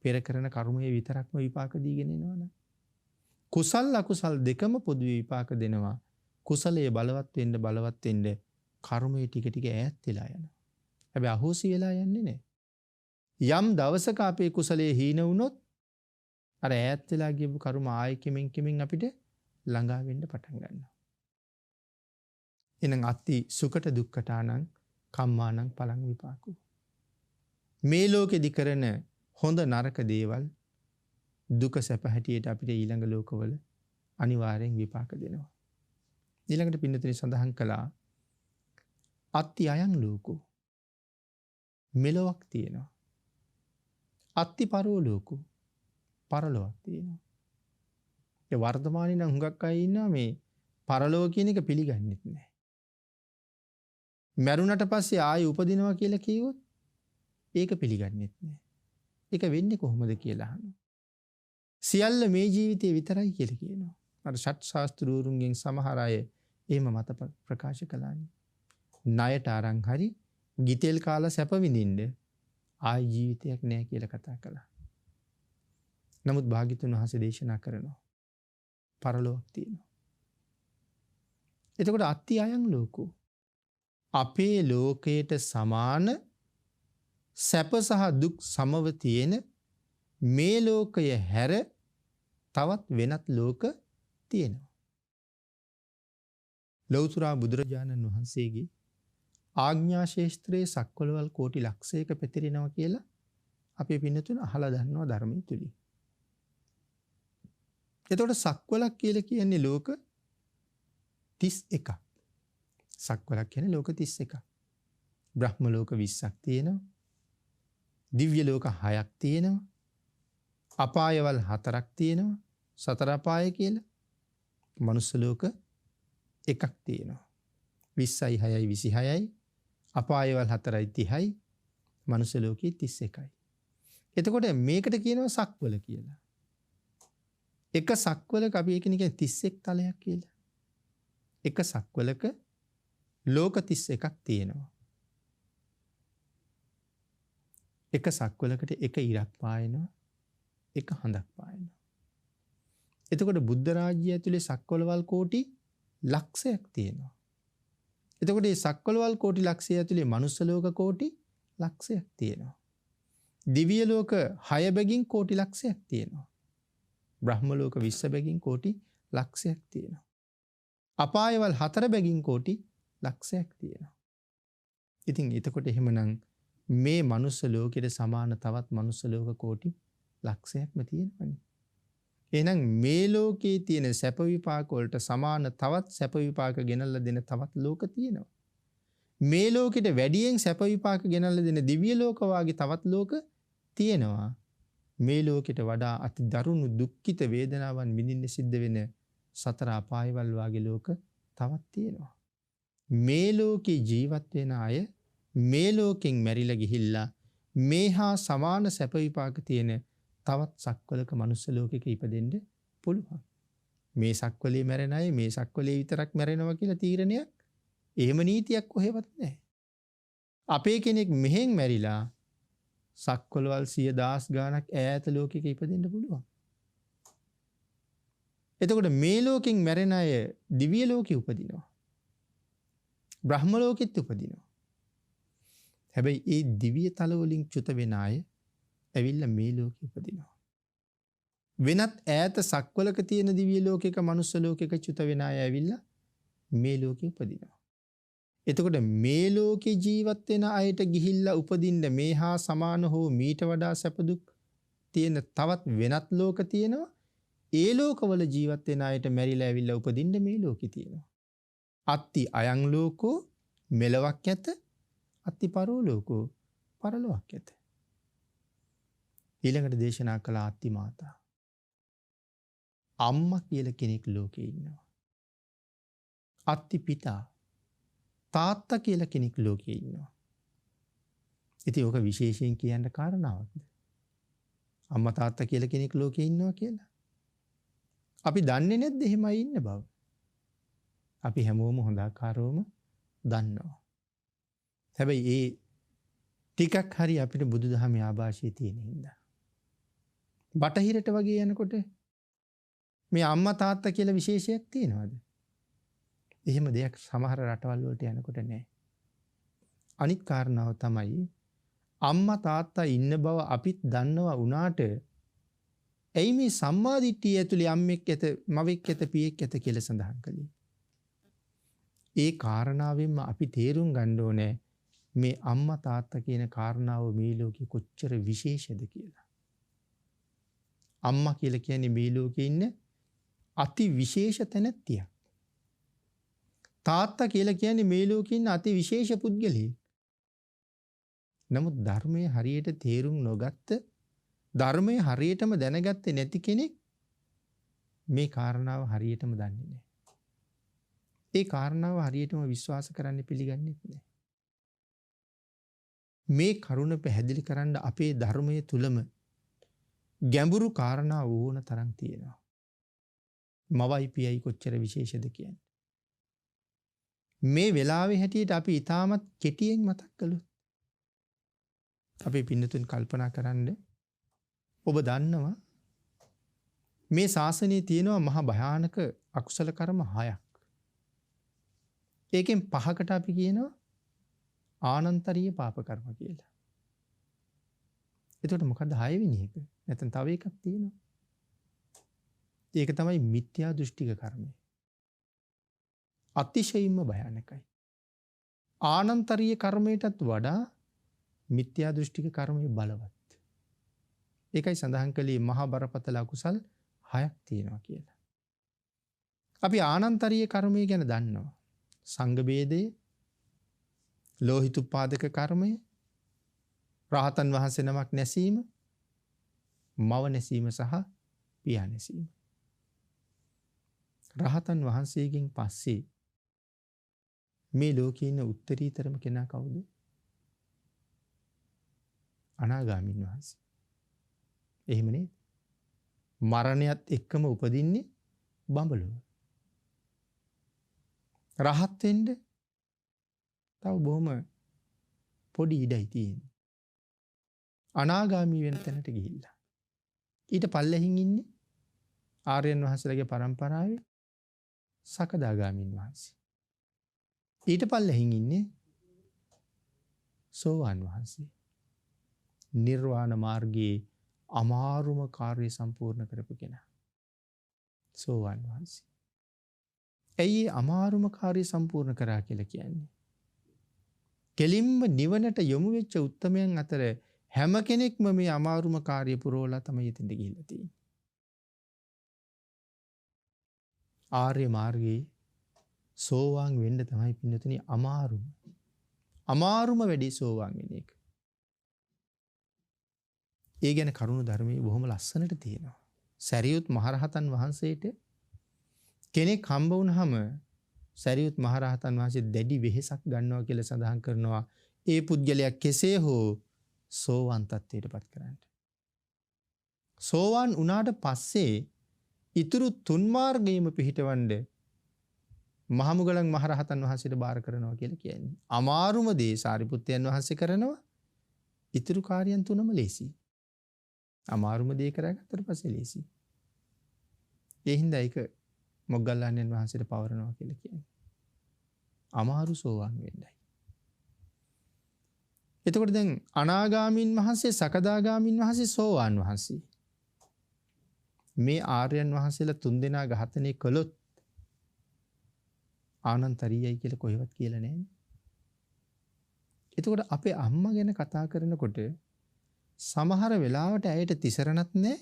පෙර කරන කර්මයේ විතරක්ම විපාක දීගෙන එනවනේ. කුසල් අකුසල් දෙකම පොදු විපාක දෙනවා. කුසලයේ බලවත් වෙන්න කර්මයේ ටික ටික ඈත් වෙලා යනවා. හැබැයි අහෝසි වෙලා යන්නේ නැහැ. යම් දවසක අපේ කුසලයේ හීන වුණොත් අර ඈත් වෙලා ගියපු කර්ම ආයෙ කෙමෙන් අපිට ළඟා වෙන්න පටන් ගන්නවා. එහෙනම් අත්ති සුකට දුක්කටානං කම්මානං පලං විපාකෝ. මේ ලෝකෙදි කරන හොඳ නරක දේවල් දුක සැප හැටියට අපිට ඊළඟ ලෝකවල අනිවාර්යෙන් විපාක දෙනවා. ඊළඟට පින්නතුනි සඳහන් කළා අත්ති අයං ලෝකෝ. මෙලොවක් තියෙනවා. අත්ති පරෝ ලෝකෝ. පරලොවක් තියෙනවා. ඒ වර්තමානයේ නම් හුඟක් අය ඉන්නවා මේ පරලොව කියන එක පිළිගන්නෙත් නැහැ. මරුණට පස්සේ ආයෙ උපදිනවා කියලා කිව්වොත් ඒක පිළිගන්නෙත් නැහැ. ඒක වෙන්නේ කොහොමද කියලා අහනවා. සියල්ල මේ ජීවිතේ විතරයි කියලා කියනවා. අර ෂට් ශාස්ත්‍රූරුන්ගෙන් සමහර අය එහෙම මත ප්‍රකාශ කළානේ. ණයට අරන් හරි ගිතෙල් කාලා සැප විඳින්න ආයි ජීවිතයක් නැහැ කියලා කතා කළා. නමුත් භාග්‍යතුන් වහන්සේ දේශනා කරනවා පරලොවක් තියෙනවා. එතකොට අත්ති අයං ලෝකෝ. අපේ ලෝකයට සමාන සැප සහ දුක් සමව තියෙන මේ ලෝකය හැර තවත් වෙනත් ලෝක තියෙනවා. ලෞතර බුදුරජාණන් වහන්සේගේ ආඥා ශේෂ්ත්‍රයේ සක්වලවල් කෝටි ලක්ෂයක පැතිරෙනවා කියලා අපේ පින්නතුන් අහලා දන්නවා ධර්මයේ තුලින්. එතකොට සක්වලක් කියලා කියන්නේ ලෝක 31ක්. සක්වලක් කියන්නේ ලෝක 31ක්. බ්‍රහ්ම ලෝක 20ක් තියෙනවා. දිව්‍ය ලෝක 6ක් තියෙනවා. අපායවල 4ක් තියෙනවා. සතර අපාය කියලා. මනුස්ස ලෝක 1ක් තියෙනවා. 20යි 6යි 26යි. අපායවල 4යි 30යි. මනුස්ස ලෝකේ 31යි. එතකොට මේකට කියනවා සක්වල කියලා. එක සක්වලක අපි ඒක නිකන් 31 තලයක් කියලා. එක සක්වලක ලෝක 31ක් තියෙනවා. එක සක්වලකට එක ඉරක් පායනවා. එක හඳක් පායනවා. එතකොට බුද්ධ රාජ්‍යය ඇතුලේ සක්වලවල් කෝටි ලක්ෂයක් තියෙනවා. එතකොට මේ සක්වලවල් කෝටි ලක්ෂය ඇතුලේ මනුස්ස ලෝක කෝටි ලක්ෂයක් තියෙනවා. දිව්‍ය ලෝක 6 බැගින් කෝටි ලක්ෂයක් තියෙනවා. බ්‍රහ්ම ලෝක 20 බැගින් කෝටි ලක්ෂයක් තියෙනවා. අපායවල 4 බැගින් කෝටි ලක්ෂයක් තියෙනවා. ඉතින් එතකොට එහෙමනම් මේ මනුස්ස ලෝකෙට සමාන තවත් මනුස්ස ලෝක කෝටි ලක්ෂයක්ම තියෙනවනේ. එහෙනම් මේ ලෝකයේ තියෙන සැප විපාක වලට සමාන තවත් සැප විපාක ගෙනල්ලා දෙන තවත් ලෝක තියෙනවා. මේ ලෝකෙට වැඩියෙන් සැප විපාක ගෙනල්ලා දෙන දිව්‍ය ලෝක වාගේ තවත් ලෝක තියෙනවා. මේ ලෝකෙට වඩා අති දරුණු දුක්ඛිත වේදනාවන් විඳින්න සිද්ධ වෙන සතර අපායවල වාගේ ලෝක තවත් තියෙනවා. මේ ලෝකේ ජීවත් වෙන අය මේ ලෝකෙන් මැරිලා ගිහිල්ලා මේහා සමාන සැප විපාක තියෙන තවත් සක්වලක මනුස්ස ලෝකෙක ඉපදෙන්න පුළුවන්. මේ සක්වලේ මැරෙන අය මේ සක්වලේ විතරක් මැරෙනවා කියලා තීරණයක් එහෙම නීතියක් කොහෙවත් නැහැ. අපේ කෙනෙක් මෙහෙන් මැරිලා සක්වලවල් 100,000 ගාණක් ඈත ලෝකෙක ඉපදෙන්න පුළුවන්. එතකොට මේ ලෝකෙන් මැරෙන අය දිව්‍ය ලෝකෙ උපදිනවා. බ්‍රහ්ම ලෝකෙත් උපදිනවා. හැබැයි ඒ දිව්‍ය තල වලින් චුත වෙන අය ඇවිල්ලා මේ ලෝකෙ උපදිනවා. වෙනත් ඈත සක්වලක තියෙන දිව්‍ය ලෝකයක මනුස්ස ලෝකයක චුත වෙන අය ඇවිල්ලා මේ ලෝකෙ උපදිනවා. එතකොට මේ ලෝකේ ජීවත් වෙන අයට ගිහිල්ලා උපදින්න මේහා සමාන හෝ මීට වඩා සැප දුක් තියෙන තවත් වෙනත් ලෝක තියෙනවා. ඒ ලෝකවල ජීවත් වෙන අයට මැරිලා ඇවිල්ලා උපදින්න මේ ලෝකේ තියෙනවා. අත්ති අයං ලෝකෝ මෙලවක් ඇත. අත්ති පරෝ ලෝකෝ පරලොවක් ඇත. ඊළඟට දේශනා කළ අත්ති මාතා. අම්මා කියලා කෙනෙක් ලෝකේ ඉන්නවා. අත්ති පිතා තාත්තා කියලා කෙනෙක් ලෝකයේ ඉන්නවා. ඉතින් ඕක විශේෂයෙන් කියන්න කාරණාවක්ද? අම්මා තාත්තා කියලා කෙනෙක් ලෝකයේ ඉන්නවා කියලා. අපි දන්නේ නැද්ද එහෙමයි ඉන්න බව? අපි හැමෝම හොඳ ආකාරවම දන්නවා. හැබැයි ඒ ටිකක් හරි අපිට බුදුදහමේ ආభాෂයේ තියෙන හින්දා. බටහිරට වගේ යනකොට මේ අම්මා තාත්තා කියලා විශේෂයක් තියෙනවද? එහෙම දෙයක් සමහර රටවල් වලට යනකොට නැහැ. අනිත් කාරණාව තමයි අම්මා තාත්තා ඉන්න බව අපිත් දන්නවා වුණාට ඇයි මේ සම්මාදිට්ඨිය ඇතුලේ අම්මෙක් ඇත මවෙක් ඇත පියෙක් ඇත කියලා සඳහන් කළේ? ඒ කාරණාවෙන්ම අපි තේරුම් ගන්න ඕනේ මේ අම්මා තාත්තා කියන කාරණාව මේ ලෝකේ කොච්චර විශේෂද කියලා. අම්මා කියලා කියන්නේ මේ ලෝකේ ඉන්න අති විශේෂ තැනැත්තියක්. තාත්තා කියලා කියන්නේ මේ ලෝකේ ඉන්න අති විශේෂ පුද්ගලයෙක්. නමුත් ධර්මයේ හරියට තේරුම් නොගත්ත ධර්මයේ හරියටම දැනගත්තේ නැති කෙනෙක් මේ කාරණාව හරියටම දන්නේ නැහැ. ඒ කාරණාව හරියටම විශ්වාස කරන්න පිළිගන්නේ නැහැ. මේ කරුණ පැහැදිලි කරන්න අපේ ධර්මයේ තුලම ගැඹුරු කාරණා ඕන තරම් තියෙනවා. මවයි පියයි කොච්චර විශේෂද කියන්නේ. මේ වෙලාවේ හැටියට අපි ඊටමත් කෙටියෙන් මතක් කළොත් අපේ පින්නතුන් කල්පනා කරන්න ඔබ දන්නවා මේ ශාසනයේ තියෙනවා මහා භයානක අකුසල කර්ම 6ක්. ඒකෙන් 5කට අපි කියනවා ආනන්තරීය පාප කර්ම කියලා. එතකොට මොකද්ද 6 වෙනි එක? නැත්නම් තව එකක් තියෙනවා. ඒක තමයි මිත්‍යා දෘෂ්ටික කර්මය. අතිශයින්ම භයානකයි. ආනන්තරීය කර්මයටත් වඩා මිත්‍යා දෘෂ්ටික කර්මය බලවත්. ඒකයි සඳහන් කළේ මහා බරපතල අකුසල් 6ක් තියෙනවා කියලා. අපි ආනන්තරීය කර්මය ගැන දන්නවා. සංඝ බේදය, ලෝහිතුපාදක කර්මය, රහතන් වහන්සේ නමක් නැසීම, මව නැසීම සහ පියා නැසීම. රහතන් වහන්සේගෙන් පස්සේ මේ ලෝකේ ඉන්න උත්තරීතරම කෙනා කවුද? අනාගාමීන් වහන්සේ. එහෙම නේද? මරණයත් එක්කම උපදින්නේ බඹලොව. රහත් වෙන්න තව බොහොම පොඩි ඉඩයි තියෙන්නේ. අනාගාමී වෙන තැනට ගිහිල්ලා. ඊට පල්ලෙහින් ඉන්නේ ආර්යයන් වහන්සේලාගේ පරම්පරාවේ සකදාගාමීන් වහන්සේ. ඊට පල්ලෙහින් ඉන්නේ සෝවාන් වහන්සේ. නිර්වාණ මාර්ගයේ අමාරුම කාර්ය සම්පූර්ණ කරපු කෙනා. සෝවාන් වහන්සේ. ඇයි අමාරුම කාර්ය සම්පූර්ණ කරා කියලා කියන්නේ? කෙලින්ම නිවනට යොමු වෙච්ච උත්තමයන් අතර හැම කෙනෙක්ම මේ අමාරුම කාර්ය පුරවලා තමයි එතෙන්ට ගිහිල්ලා තියෙන්නේ. ආර්ය මාර්ගයේ සෝවාන් වෙන්න තමයි පින්නතුනි අමාරුම වැඩි සෝවාන් වෙන එක. ඒ ගැන කරුණු ධර්මයේ බොහොම ලස්සනට තියෙනවා. සරියුත් මහරහතන් වහන්සේට කෙනෙක් හම්බ වුණාම සරියුත් මහරහතන් වහන්සේ දැඩි වෙහෙසක් ගන්නවා කියලා සඳහන් කරනවා. ඒ පුද්ගලයා කෙසේ හෝ සෝවාන් තත්ත්වයටපත් කරන්න. සෝවාන් වුණාට පස්සේ ඉතුරු තුන් මාර්ගයේම පිහිටවන්න මහමුගලන් මහරහතන් වහන්සේට බාර කරනවා කියලා කියන්නේ. අමාරුම දේ සාරිපුත්තයන් වහන්සේ කරනවා. ඉතුරු කාර්යයන් තුනම ලේසි. අමාරුම දේ කරගත්තට පස්සේ ලේසි. ඒ හින්දා ඒක මොග්ගල්ලාණන් වහන්සේට පවරනවා කියලා කියන්නේ. අමාරු සෝවාන් වෙන්නයි. එතකොට දැන් අනාගාමීන් වහන්සේ, සකදාගාමීන් වහන්සේ, සෝවාන් වහන්සේ මේ ආර්යයන් වහන්සේලා තුන්දෙනා ඝාතනය කළොත් ආනන්තරීයයි කියලා කොහෙවත් කියලා නැහැ. එතකොට අපේ අම්මා ගැන කතා කරනකොට සමහර වෙලාවට ඇයට තිසරණත් නැහැ,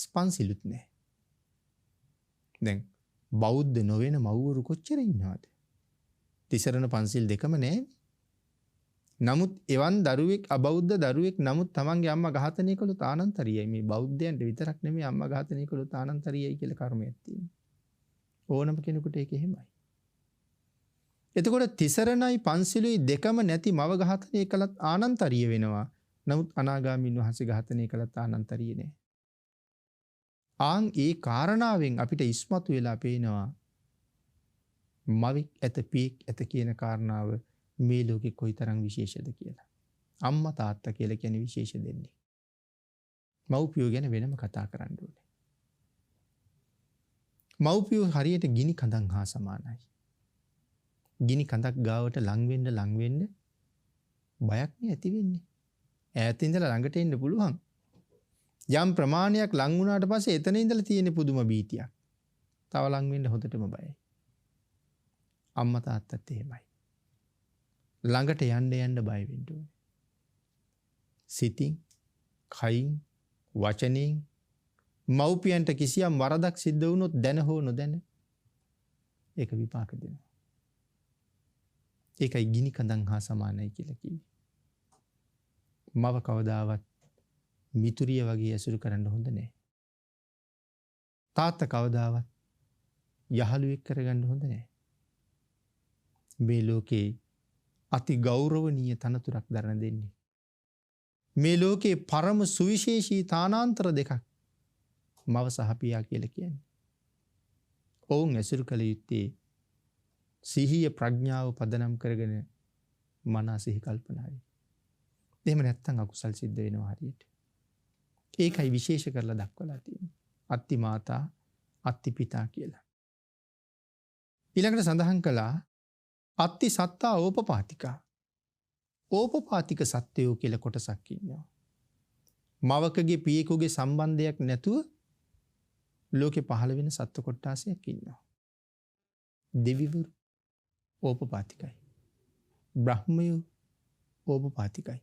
පන්සිලුත් නැහැ. දැන් බෞද්ධ නොවන මව්වරු කොච්චර ඉන්නවද? තිසරණ පන්සිල් දෙකම නැහැ. නමුත් එවන් දරුවෙක්, අබෞද්ධ දරුවෙක් නමුත් තමන්ගේ අම්මා ඝාතනය කළොත් ආනන්තරීයයි. මේ බෞද්ධයන්ට විතරක් නෙමෙයි අම්මා ඝාතනය කළොත් ආනන්තරීයයි කියලා කර්මයක් තියෙනවා. ඕනම කෙනෙකුට ඒක එහෙමයි. එතකොට තිසරණයි පන්සිලුයි දෙකම නැති මව ඝාතනය කළත් ආනන්තරීය වෙනවා. නමුත් අනාගාමීන් වහන්සේ ඝාතනය කළත් ආනන්තරීය නෑ. ආන් ඒ කාරණාවෙන් අපිට ඉස්මතු වෙලා පේනවා මවෙක් ඇත පියෙක් ඇත කියන කාරණාව මේ ලෝකෙ කොයිතරම් විශේෂද කියලා. අම්මා තාත්තා කියලා කියන විශේෂ දෙන්නේ. මව්පියෝ ගැන වෙනම කතා කරන්න ඕනේ. මව්පියෝ හරියට ගිනි කඳන් හා සමානයි. ගිනි කඳක් ගාවට ලං වෙන්න බයක් නේ ඇති වෙන්නේ. ඈත ඉඳලා ළඟට එන්න පුළුවන්. යම් ප්‍රමාණයක් ලං වුණාට පස්සේ එතන ඉඳලා තියෙන පුදුම බීතියක්. තව ලං වෙන්න හොඳටම බයයි. අම්මා තාත්තත් එහෙමයි. ළඟට යන්න බය වෙන්න ඕනේ. සිතින්, කයින්, වචනෙන් මව්පියන්ට කිසියම් වරදක් සිද්ධ වුණොත් දැන හෝ නොදැන ඒක විපාක දෙනවා. ඒකයි ගිනි කඳන් හා සමානයි කියලා කිව්වේ. මව කවදාවත් මිතුරිය වගේ ඇසුරු කරන්න හොඳ නෑ. තාත්තා කවදාවත් යහළුවෙක් කරගන්න හොඳ නෑ. මේ ලෝකේ අති ගෞරවනීය තනතුරක් දරන දෙන්නේ. මේ ලෝකේ පරම සුවිශේෂී තානාන්තර දෙකක් මව සහ පියා කියලා කියන්නේ. ඔවුන් ඇසුරු කළ යුත්තේ සිහිය ප්‍රඥාව පදනම් කරගෙන මනස සිහි කල්පනාවයි. එහෙම නැත්නම් අකුසල් සිද්ධ වෙනවා හරියට. ඒකයි විශේෂ කරලා දක්වලා තියෙන්නේ. අත්ති මාතා අත්ති පිතා කියලා. ඊළඟට සඳහන් කළා අත්ති සත්තා ඕපපාතිකා. ඕපපාතික සත්වයෝ කියලා කොටසක් ඉන්නවා. මවකගේ පියෙකුගේ සම්බන්ධයක් නැතුව ලෝකේ පහළ වෙන සත්ව කොට්ටාසයක් ඉන්නවා. දෙවිවරු ඕපපාතිකයි. බ්‍රහ්මයෝ ඕපපාතිකයි.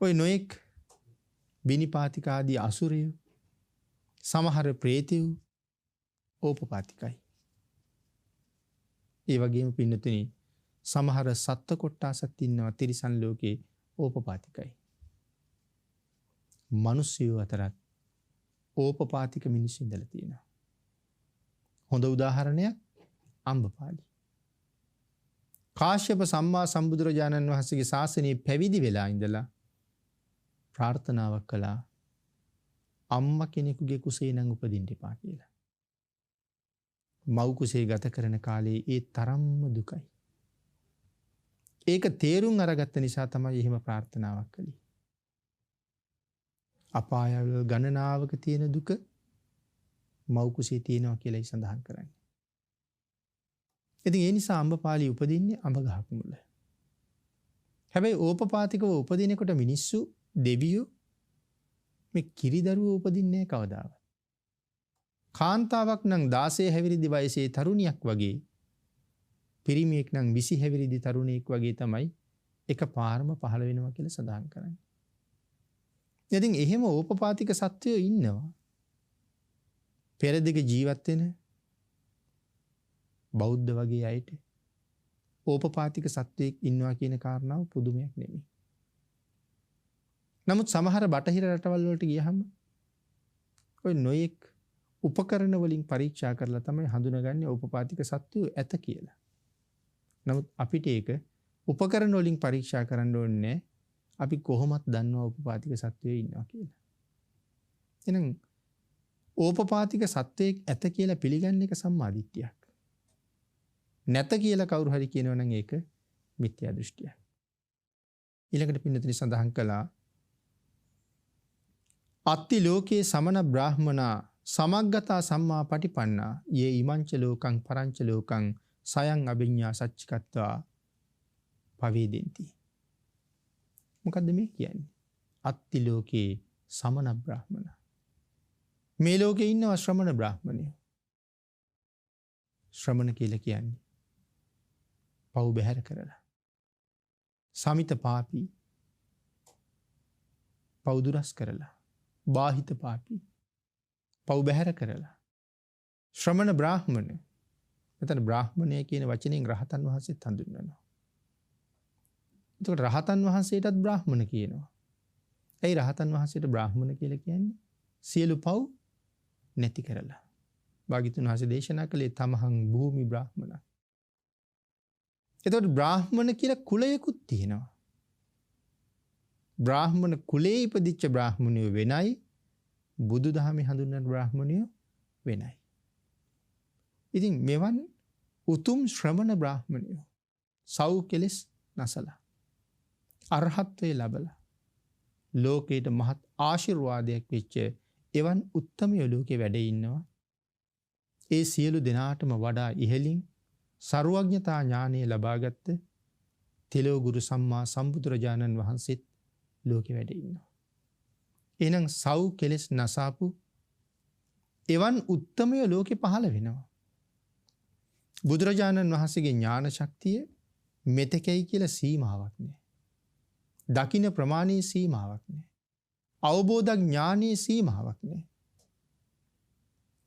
ඔය නොයෙක් විනිපාතිකාදී අසුරයෝ සමහර ප්‍රේතයෝ ඕපපාතිකයි. ඒ වගේම පින්නතුනි සමහර සත්ව කොට්ටාසත් ඉන්නවා තිරිසන් ලෝකේ ඕපපාතිකයි. මිනිස්සුયો අතරත් ඕපපාතික මිනිස්සු ඉඳලා තියෙනවා. හොඳ උදාහරණයක් අම්බපාලි. කාශ්‍යප සම්මා සම්බුදුරජාණන් වහන්සේගේ ශාසනයේ පැවිදි වෙලා ඉඳලා ප්‍රාර්ථනාවක් කළා අම්මා කෙනෙකුගේ කුසේ නම් උපදින්න එපා කියලා. මව් කුසේ ගත කරන කාලේ ඒ තරම්ම දුකයි. ඒක තේරුම් අරගත්ත නිසා තමයි එහෙම ප්‍රාර්ථනාවක් කළේ. අපායවල ගණනාවක තියෙන දුක මව් කුසේ තියෙනවා කියලායි සඳහන් කරන්නේ. ඉතින් ඒ නිසා අම්බපාලි උපදින්නේ අඹ ගහක මුල. හැබැයි ඕපපාතිකව උපදිනකොට මිනිස්සු දෙවියෝ මේ කිරිදරුවෝ උපදින්නේ කවදාවත්. කාන්තාවක් නම් 16 හැවිරිදි වයසේ තරුණියක් වගේ පිරිමියෙක් නම් 20 හැවිරිදි තරුණියෙක් වගේ තමයි එක පාරම පහළ වෙනවා කියලා සඳහන් කරන්නේ. ඉතින් එහෙම ඕපපාතික සත්වයෝ ඉන්නවා. පෙරදිග ජීවත් වෙන බෞද්ධ වගේ අයට ඕපපාතික සත්වයෙක් ඉන්නවා කියන කාරණාව පුදුමයක් නෙමෙයි. නමුත් සමහර බටහිර රටවල් වලට ගියහම ඔය නොයෙක් උපකරණ වලින් පරීක්ෂා කරලා තමයි හඳුනගන්නේ ඕපපාතික සත්වයෝ ඇත කියලා. නමුත් අපිට ඒක උපකරණ වලින් පරීක්ෂා කරන්න ඕනේ. අපි කොහොමත් දන්නවා ඕපපාතික සත්වයෝ ඉන්නවා කියලා. එහෙනම් ඕපපාතික සත්වයෙක් ඇත කියලා පිළිගන්න එක සම්මාදිට්ඨියක්. නැත කියලා කවුරු හරි කියනවා නම් ඒක මිත්‍යා දෘෂ්ටියක්. ඊළඟට පින්නතුනි සඳහන් කළා අත්ති ලෝකේ සමන බ්‍රාහ්මනා සමග්ගතා සම්මා පටිපන්නා යේ ඉමංච ලෝකං පරංච ලෝකං සයං අභිඤ්ඤා සච්චිකත්වා පවේදෙන්ති. මොකද්ද මේ කියන්නේ? අත්ති ලෝකේ සමන බ්‍රාහ්මනා. මේ ලෝකේ ඉන්නවා ශ්‍රමණ බ්‍රාහ්මණයෝ. ශ්‍රමණ කියලා කියන්නේ පව් බැහැර කරලා. සමිත පාපී පව් දුරස් කරලා. බාහිත පාපී පව් බැහැර කරලා. ශ්‍රමණ බ්‍රාහ්මණ. මෙතන බ්‍රාහ්මණය කියන වචනයෙන් රහතන් වහන්සේත් හඳුන්වනවා. එතකොට රහතන් වහන්සේටත් බ්‍රාහ්මණ කියනවා. ඇයි රහතන් වහන්සේට බ්‍රාහ්මණ කියලා කියන්නේ? සියලු පව් නැති කරලා. භාග්‍යතුන් වහන්සේ දේශනා කළේ තමහං භූමි බ්‍රාහ්මණ. එතකොට බ්‍රාහ්මණ කියලා කුලයකුත් තියෙනවා. බ්‍රාහ්මණ කුලේ ඉපදිච්ච බ්‍රාහ්මණයෝ වෙනයි, බුදුදහමේ හඳුන්වන බ්‍රාහ්මණයෝ වෙනයි. ඉතින් මෙවන් උතුම් ශ්‍රමණ බ්‍රාහ්මණයෝ සව් කෙලෙස් නැසලා අරහත්වේ ලැබලා ලෝකයට මහත් ආශිර්වාදයක් වෙච්ච එවන් උත්තමයෝ ලෝකේ වැඩ ඉන්නවා. ඒ සියලු දෙනාටම වඩා ඉහළින් සර්වඥතා ඥානය ලබාගත්ත තිලෝ ගුරු සම්මා සම්බුදුරජාණන් වහන්සේත් ලෝකෙ වැඩ ඉන්නවා. එහෙනම් සව් කෙලෙස් නසාපු එවන් උත්තමයෝ ලෝකෙ පහළ වෙනවා. බුදුරජාණන් වහන්සේගේ ඥාන ශක්තිය මෙතෙකයි කියලා සීමාවක් නැහැ. දකින්න ප්‍රමාණයේ සීමාවක් නැහැ. අවබෝධ ඥානයේ සීමාවක් නැහැ.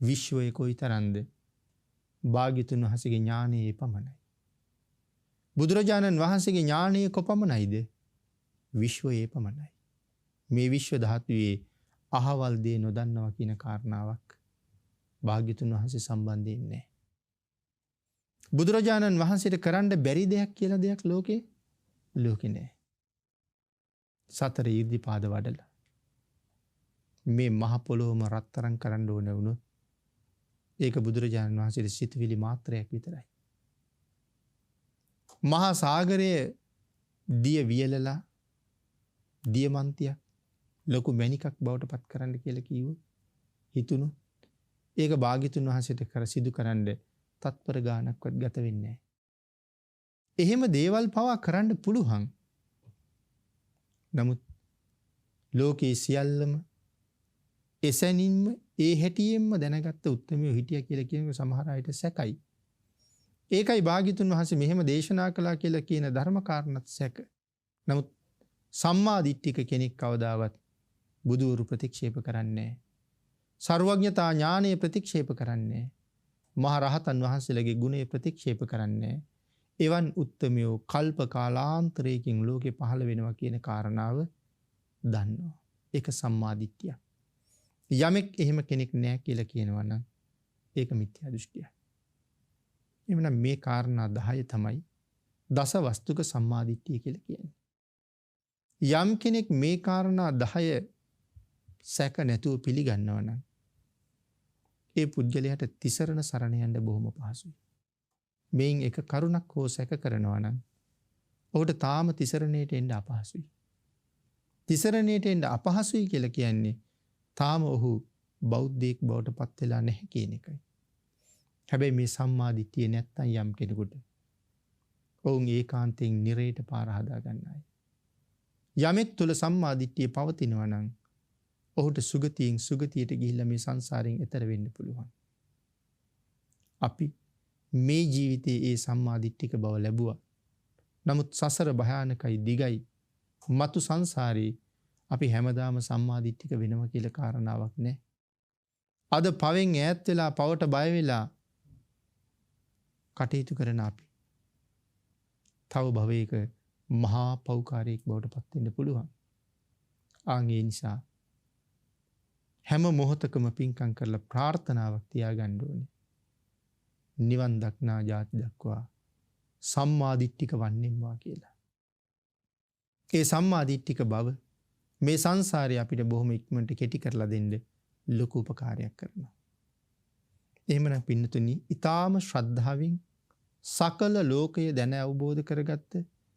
විශ්වයේ කොයිතරම්ද භාග්‍යතුන් වහන්සේගේ ඥානයේ පමණයි. බුදුරජාණන් වහන්සේගේ ඥානයේ කොපමණයිද? විශ්වයේ පමණයි. මේ විශ්ව ධාතුවේ අහවල් දේ නොදන්නවා කියන කාරණාවක් භාග්‍යතුන් වහන්සේ සම්බන්ධයෙන් නැහැ. බුදුරජාණන් වහන්සේට කරන්න බැරි දෙයක් කියලා දෙයක් ලෝකේ නැහැ. සතර ඊර්ධිපාද වඩලා මේ මහ පොළොවම රත්තරන් කරන්න ඕන වුණොත් ඒක බුදුරජාණන් වහන්සේට සිතුවිලි මාත්‍රයක් විතරයි. මහා සාගරයේ දිය වියලලා දියමන්තියක් ලොකු මැණිකක් බවට පත් කරන්න කියලා කිව්වොත් හිතුණොත් ඒක භාග්‍යතුන් වහන්සේට සිදු කරන්න තත්පර ගානක්වත් ගත වෙන්නේ නැහැ. එහෙම දේවල් පවා කරන්න පුළුවන්. නමුත් ලෝකේ සියල්ලම එසැනින්ම ඒ හැටියෙන්ම දැනගත්ත උත්තමයෝ හිටියා කියලා කියන සමහර අයට සැකයි. ඒකයි භාග්‍යතුන් වහන්සේ මෙහෙම දේශනා කළා කියලා කියන ධර්ම කාරණත් සැක. නමුත් සම්මා දිට්ඨික කෙනෙක් කවදාවත් බුදුවරු ප්‍රතික්ෂේප කරන්නේ නැහැ. සර්වඥතා ඥානය ප්‍රතික්ෂේප කරන්නේ නැහැ. මහ රහතන් වහන්සේලගේ ගුණය ප්‍රතික්ෂේප කරන්නේ නැහැ. එවන් උත්තමයෝ කල්ප කාලාන්තරයකින් ලෝකේ පහළ වෙනවා කියන කාරණාව දන්නවා. ඒක සම්මා දිට්ඨිය. යමෙක් එහෙම කෙනෙක් නැහැ කියලා කියනවා නම් ඒක මිත්‍යා දෘෂ්ටියක්. එhmenan මේ කාරණා 10 තමයි දස වස්තුක සම්මා දිට්ඨිය කියලා කියන්නේ. යම් කෙනෙක් මේ කාරණා 10 සැක නැතුව පිළිගන්නවා නම් ඒ පුද්ගලයාට තිසරණ සරණ යන්න බොහොම පහසුයි. මේන් එක කරුණක් හෝ සැක කරනවා නම් ඔහුට තාම තිසරණයට එන්න අපහසුයි. තිසරණයට එන්න අපහසුයි කියලා කියන්නේ තාම ඔහු බෞද්ධයෙක් බවට පත් වෙලා නැහැ කියන එකයි. හැබැයි මේ සම්මා දිට්ඨිය නැත්තම් යම් කෙනෙකුට ඔවුන් ඒකාන්තයෙන් නිරේට පාර හදා ගන්නයි. යමෙක් තුල සම්මා දිට්ඨිය පවතිනවා නම් ඔහුට සුගතියෙන් සුගතියට ගිහිල්ලා මේ සංසාරයෙන් එතර වෙන්න පුළුවන්. අපි මේ ජීවිතයේ ඒ සම්මා දිට්ඨික බව ලැබුවා. නමුත් සසර භයානකයි දිගයි. මතු සංසාරේ අපි හැමදාම සම්මා දිට්ඨික වෙනවා කියලා කාරණාවක් නැහැ. අද පවෙන් ඈත් වෙලා පවට බය වෙලා කටයුතු කරන අපි තව භවයක මහා පෞකාරයෙක් බවට පත් වෙන්න පුළුවන්. ඒ නිසා හැම මොහොතකම පින්කම් කරලා ප්‍රාර්ථනාවක් තියාගන්න ඕනේ. නිවන් දක්නා ජාති දක්වා සම්මා දිට්ඨික වන්නෙම්වා කියලා. ඒ සම්මා දිට්ඨික බව මේ සංසාරේ අපිට බොහොම ඉක්මනට කෙටි කරලා දෙන්න ලොකු උපකාරයක් කරනවා. එහෙමනම් පින්නතුනි, ඊටාම ශ්‍රද්ධාවෙන් සකල ලෝකය දැන අවබෝධ කරගත්ත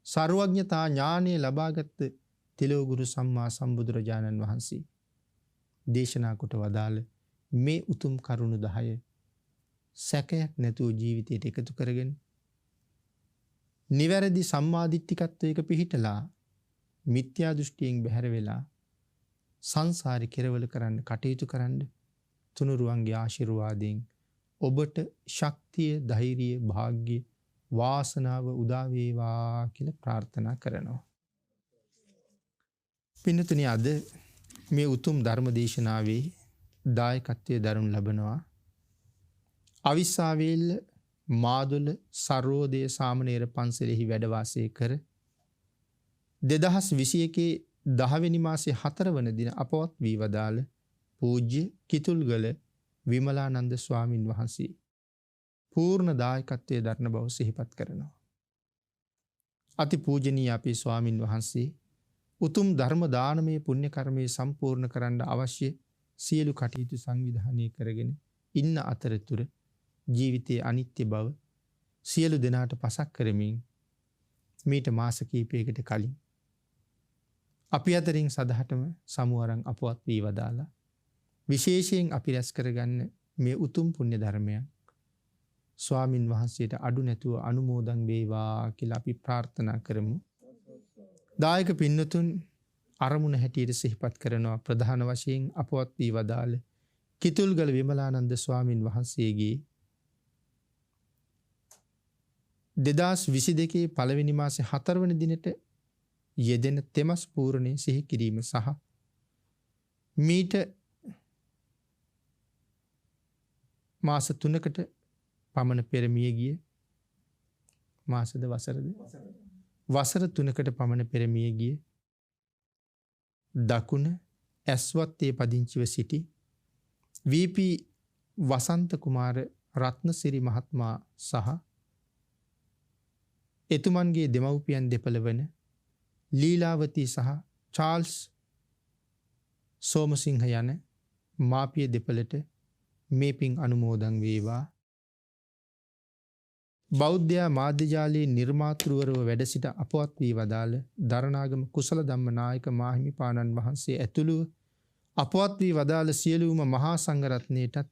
සර්වඥතා ඥානය ලබාගත් තිලෝ ගුරු සම්මා සම්බුදුරජාණන් වහන්සේ දේශනා කොට වදාළ මේ උතුම් කරුණු 10 සැකයක් නැතුව ජීවිතයට එකතු කරගෙන නිවැරදි සම්මා දිට්ඨිකත්වයක පිහිටලා මිත්‍යා දෘෂ්ටියෙන් බැහැර වෙලා සංසාරේ කෙරවල කරන්න කටයුතු කරන්න තුනුරුවන්ගේ ආශිර්වාදයෙන් ඔබට ශක්තිය, ධෛර්යය, වාග්ය, වාසනාව උදා වේවා කියලා ප්‍රාර්ථනා කරනවා. පින්නතුනි, අද මේ උතුම් ධර්ම දේශනාවේ දායකත්වයේ දරනු ලබනවා අවිස්සාවේල්ල මාදුල සරෝදය සාමණේර පන්සලෙහි වැඩ වාසය කර 2021 10 වෙනි මාසේ 4 වන දින අපවත් වී වදාළ පූජ්‍ය කිතුල්ගල විමලානන්ද ස්වාමින් වහන්සේ පූර්ණ දායකත්වයේ දරන බව සිහිපත් කරනවා. අති පූජනීය අපේ ස්වාමින් වහන්සේ උතුම් ධර්ම දානමය පුණ්‍ය කර්මය සම්පූර්ණ කරන්න අවශ්‍ය සියලු කටයුතු සංවිධානය කරගෙන ඉන්න අතරතුර ජීවිතයේ අනිත්‍ය බව සියලු දෙනාට පසක් කරමින් මීට මාස කීපයකට කලින් අපි අතරින් සදහටම සමුවරන් අපවත් වී වදාලා විශේෂයෙන් අපි රැස් කරගන්න මේ උතුම් පුණ්‍ය ධර්මයන් ස්වාමින් වහන්සේට අඩු නැතුව අනුමෝදන් වේවා කියලා අපි ප්‍රාර්ථනා කරමු. දායක පින්නතුන් අරමුණ හැටියට සිහිපත් කරනවා ප්‍රධාන වශයෙන් අපවත් වී වදාළ කිතුල්ගල විමලානන්ද ස්වාමින් වහන්සේගේ 2022 පළවෙනි මාසේ 4 වෙනි දිනට යෙදෙන තෙමස් පූර්ණේ සිහි කිරීම සහ මීට මාස 3කට පමණ පෙර මිය ගිය මාසද වසර 3කට පමණ පෙර මිය ගිය දකුණ ඇස්වත්තේ පදිංචිව සිටි VP වසන්ත කුමාර රත්නසිරි මහත්මයා සහ එතුමන්ගේ දෙමව්පියන් දෙපළ වන ලීලාවතී සහ චාල්ස් සෝමසිංහ යන මාපිය දෙපළට මේ පින් අනුමෝදන් වේවා. බෞද්ධ මාධ්‍යජාලයේ නිර්මාතෘවරව වැඩ සිට අපවත් වී වදාළ දරණාගම කුසල ධම්ම නායක මාහිමිපාණන් වහන්සේ ඇතුළු අපවත් වී වදාළ සියලුම මහා සංඝරත්නයටත්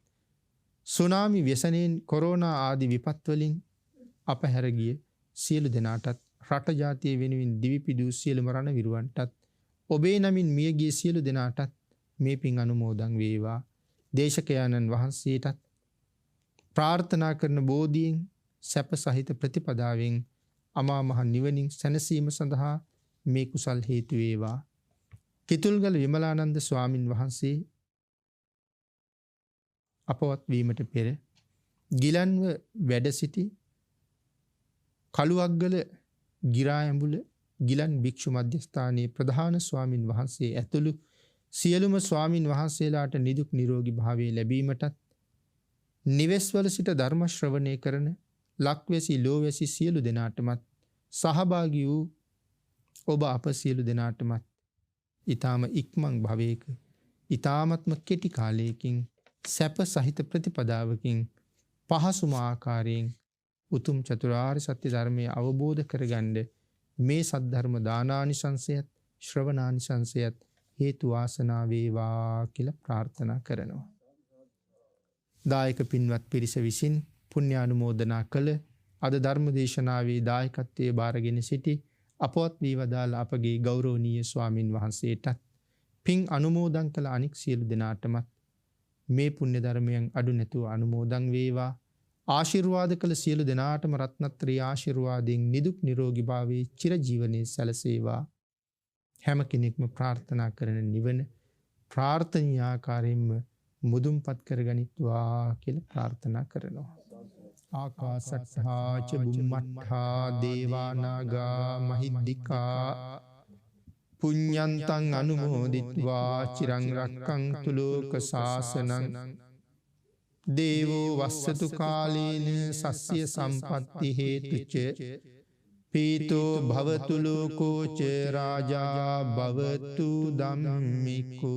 සුනාමි ව්‍යසනයෙන් කොරෝනා ආදී විපත් වලින් අප හැර ගිය සියලු දෙනාටත් රට ජාතිය වෙනුවෙන් දිවිපිදූ සියලුම රණවිරුවන්ටත් ඔබේ නමින් මිය ගිය සියලු දෙනාටත් මේ පින් අනුමෝදන් වේවා. දේශකයාණන් වහන්සේටත් ප්‍රාර්ථනා කරන බෝධියෙන් සැප සහිත ප්‍රතිපදාවෙන් අමා මහ නිවනින් සැනසීම සඳහා මේ කුසල් හේතු වේවා. කිතුල්ගල විමලානන්ද ස්වාමින් වහන්සේ අපවත් වීමට පෙර ගිලන්ව වැඩ සිටි කළුවක්ගල ගිරාඇඹුල ගිලන් භික්ෂු මධ්‍යස්ථානයේ ප්‍රධාන ස්වාමින් වහන්සේ ඇතුළු සියලුම ස්වාමින් වහන්සේලාට නිදුක් නිරෝගී භාවය ලැබීමටත් නිවෙස්වල සිට ධර්ම ශ්‍රවණය කරන ලක්වැසි ලෝවැසි සියලු දෙනාටමත් සහභාගී වූ ඔබ අප සියලු දෙනාටමත් ඊ타ම ඉක්මන් භවයක ඊ타මත්ම කෙටි කාලයකින් සැප සහිත ප්‍රතිපදාවකින් පහසුම ආකාරයෙන් උතුම් චතුරාර්ය සත්‍ය ධර්මය අවබෝධ කරගන්න මේ සද්ධර්ම දානානිසංසයත් ශ්‍රවණානිසංසයත් හේතු වාසනා වේවා කියලා ප්‍රාර්ථනා කරනවා. දායක පින්වත් පිරිස විසින් පුණ්‍යානුමෝදනා කළ අද ධර්ම දේශනාවේ දායකත්වයේ බාරගෙන සිටි අපවත් වී වදාළ අපගේ ගෞරවනීය ස්වාමින් වහන්සේටත් පින් අනුමෝදන් කළ අනික් සියලු දෙනාටමත් මේ පුණ්‍ය ධර්මයන් අඩු නැතුව අනුමෝදන් වේවා. ආශිර්වාද කළ සියලු දෙනාටම රත්නත්‍රී ආශිර්වාදයෙන් නිදුක් නිරෝගී භාවයේ චිරජීවනයේ සැලසේවා. හැම කෙනෙක්ම ප්‍රාර්ථනා කරන නිවන ප්‍රාර්ථනීය ආකාරයෙන්ම මුදුන්පත් කරගනිත්වා කියලා ප්‍රාර්ථනා කරනවා. ආකාසට්ඨා ච බුම්මට්ඨා දේවා නාග මහිද්దికා පුඤ්ඤන්තං අනුමෝදිත්වා චිරං රක්ඛන්තු ලෝක සාසනං දේවෝ වස්සතු කාලේන සස්්‍ය සම්පත්ති හේතුච පීතෝ භවතු ලෝකෝ ච රාජා භවතු ධම්මිකෝ.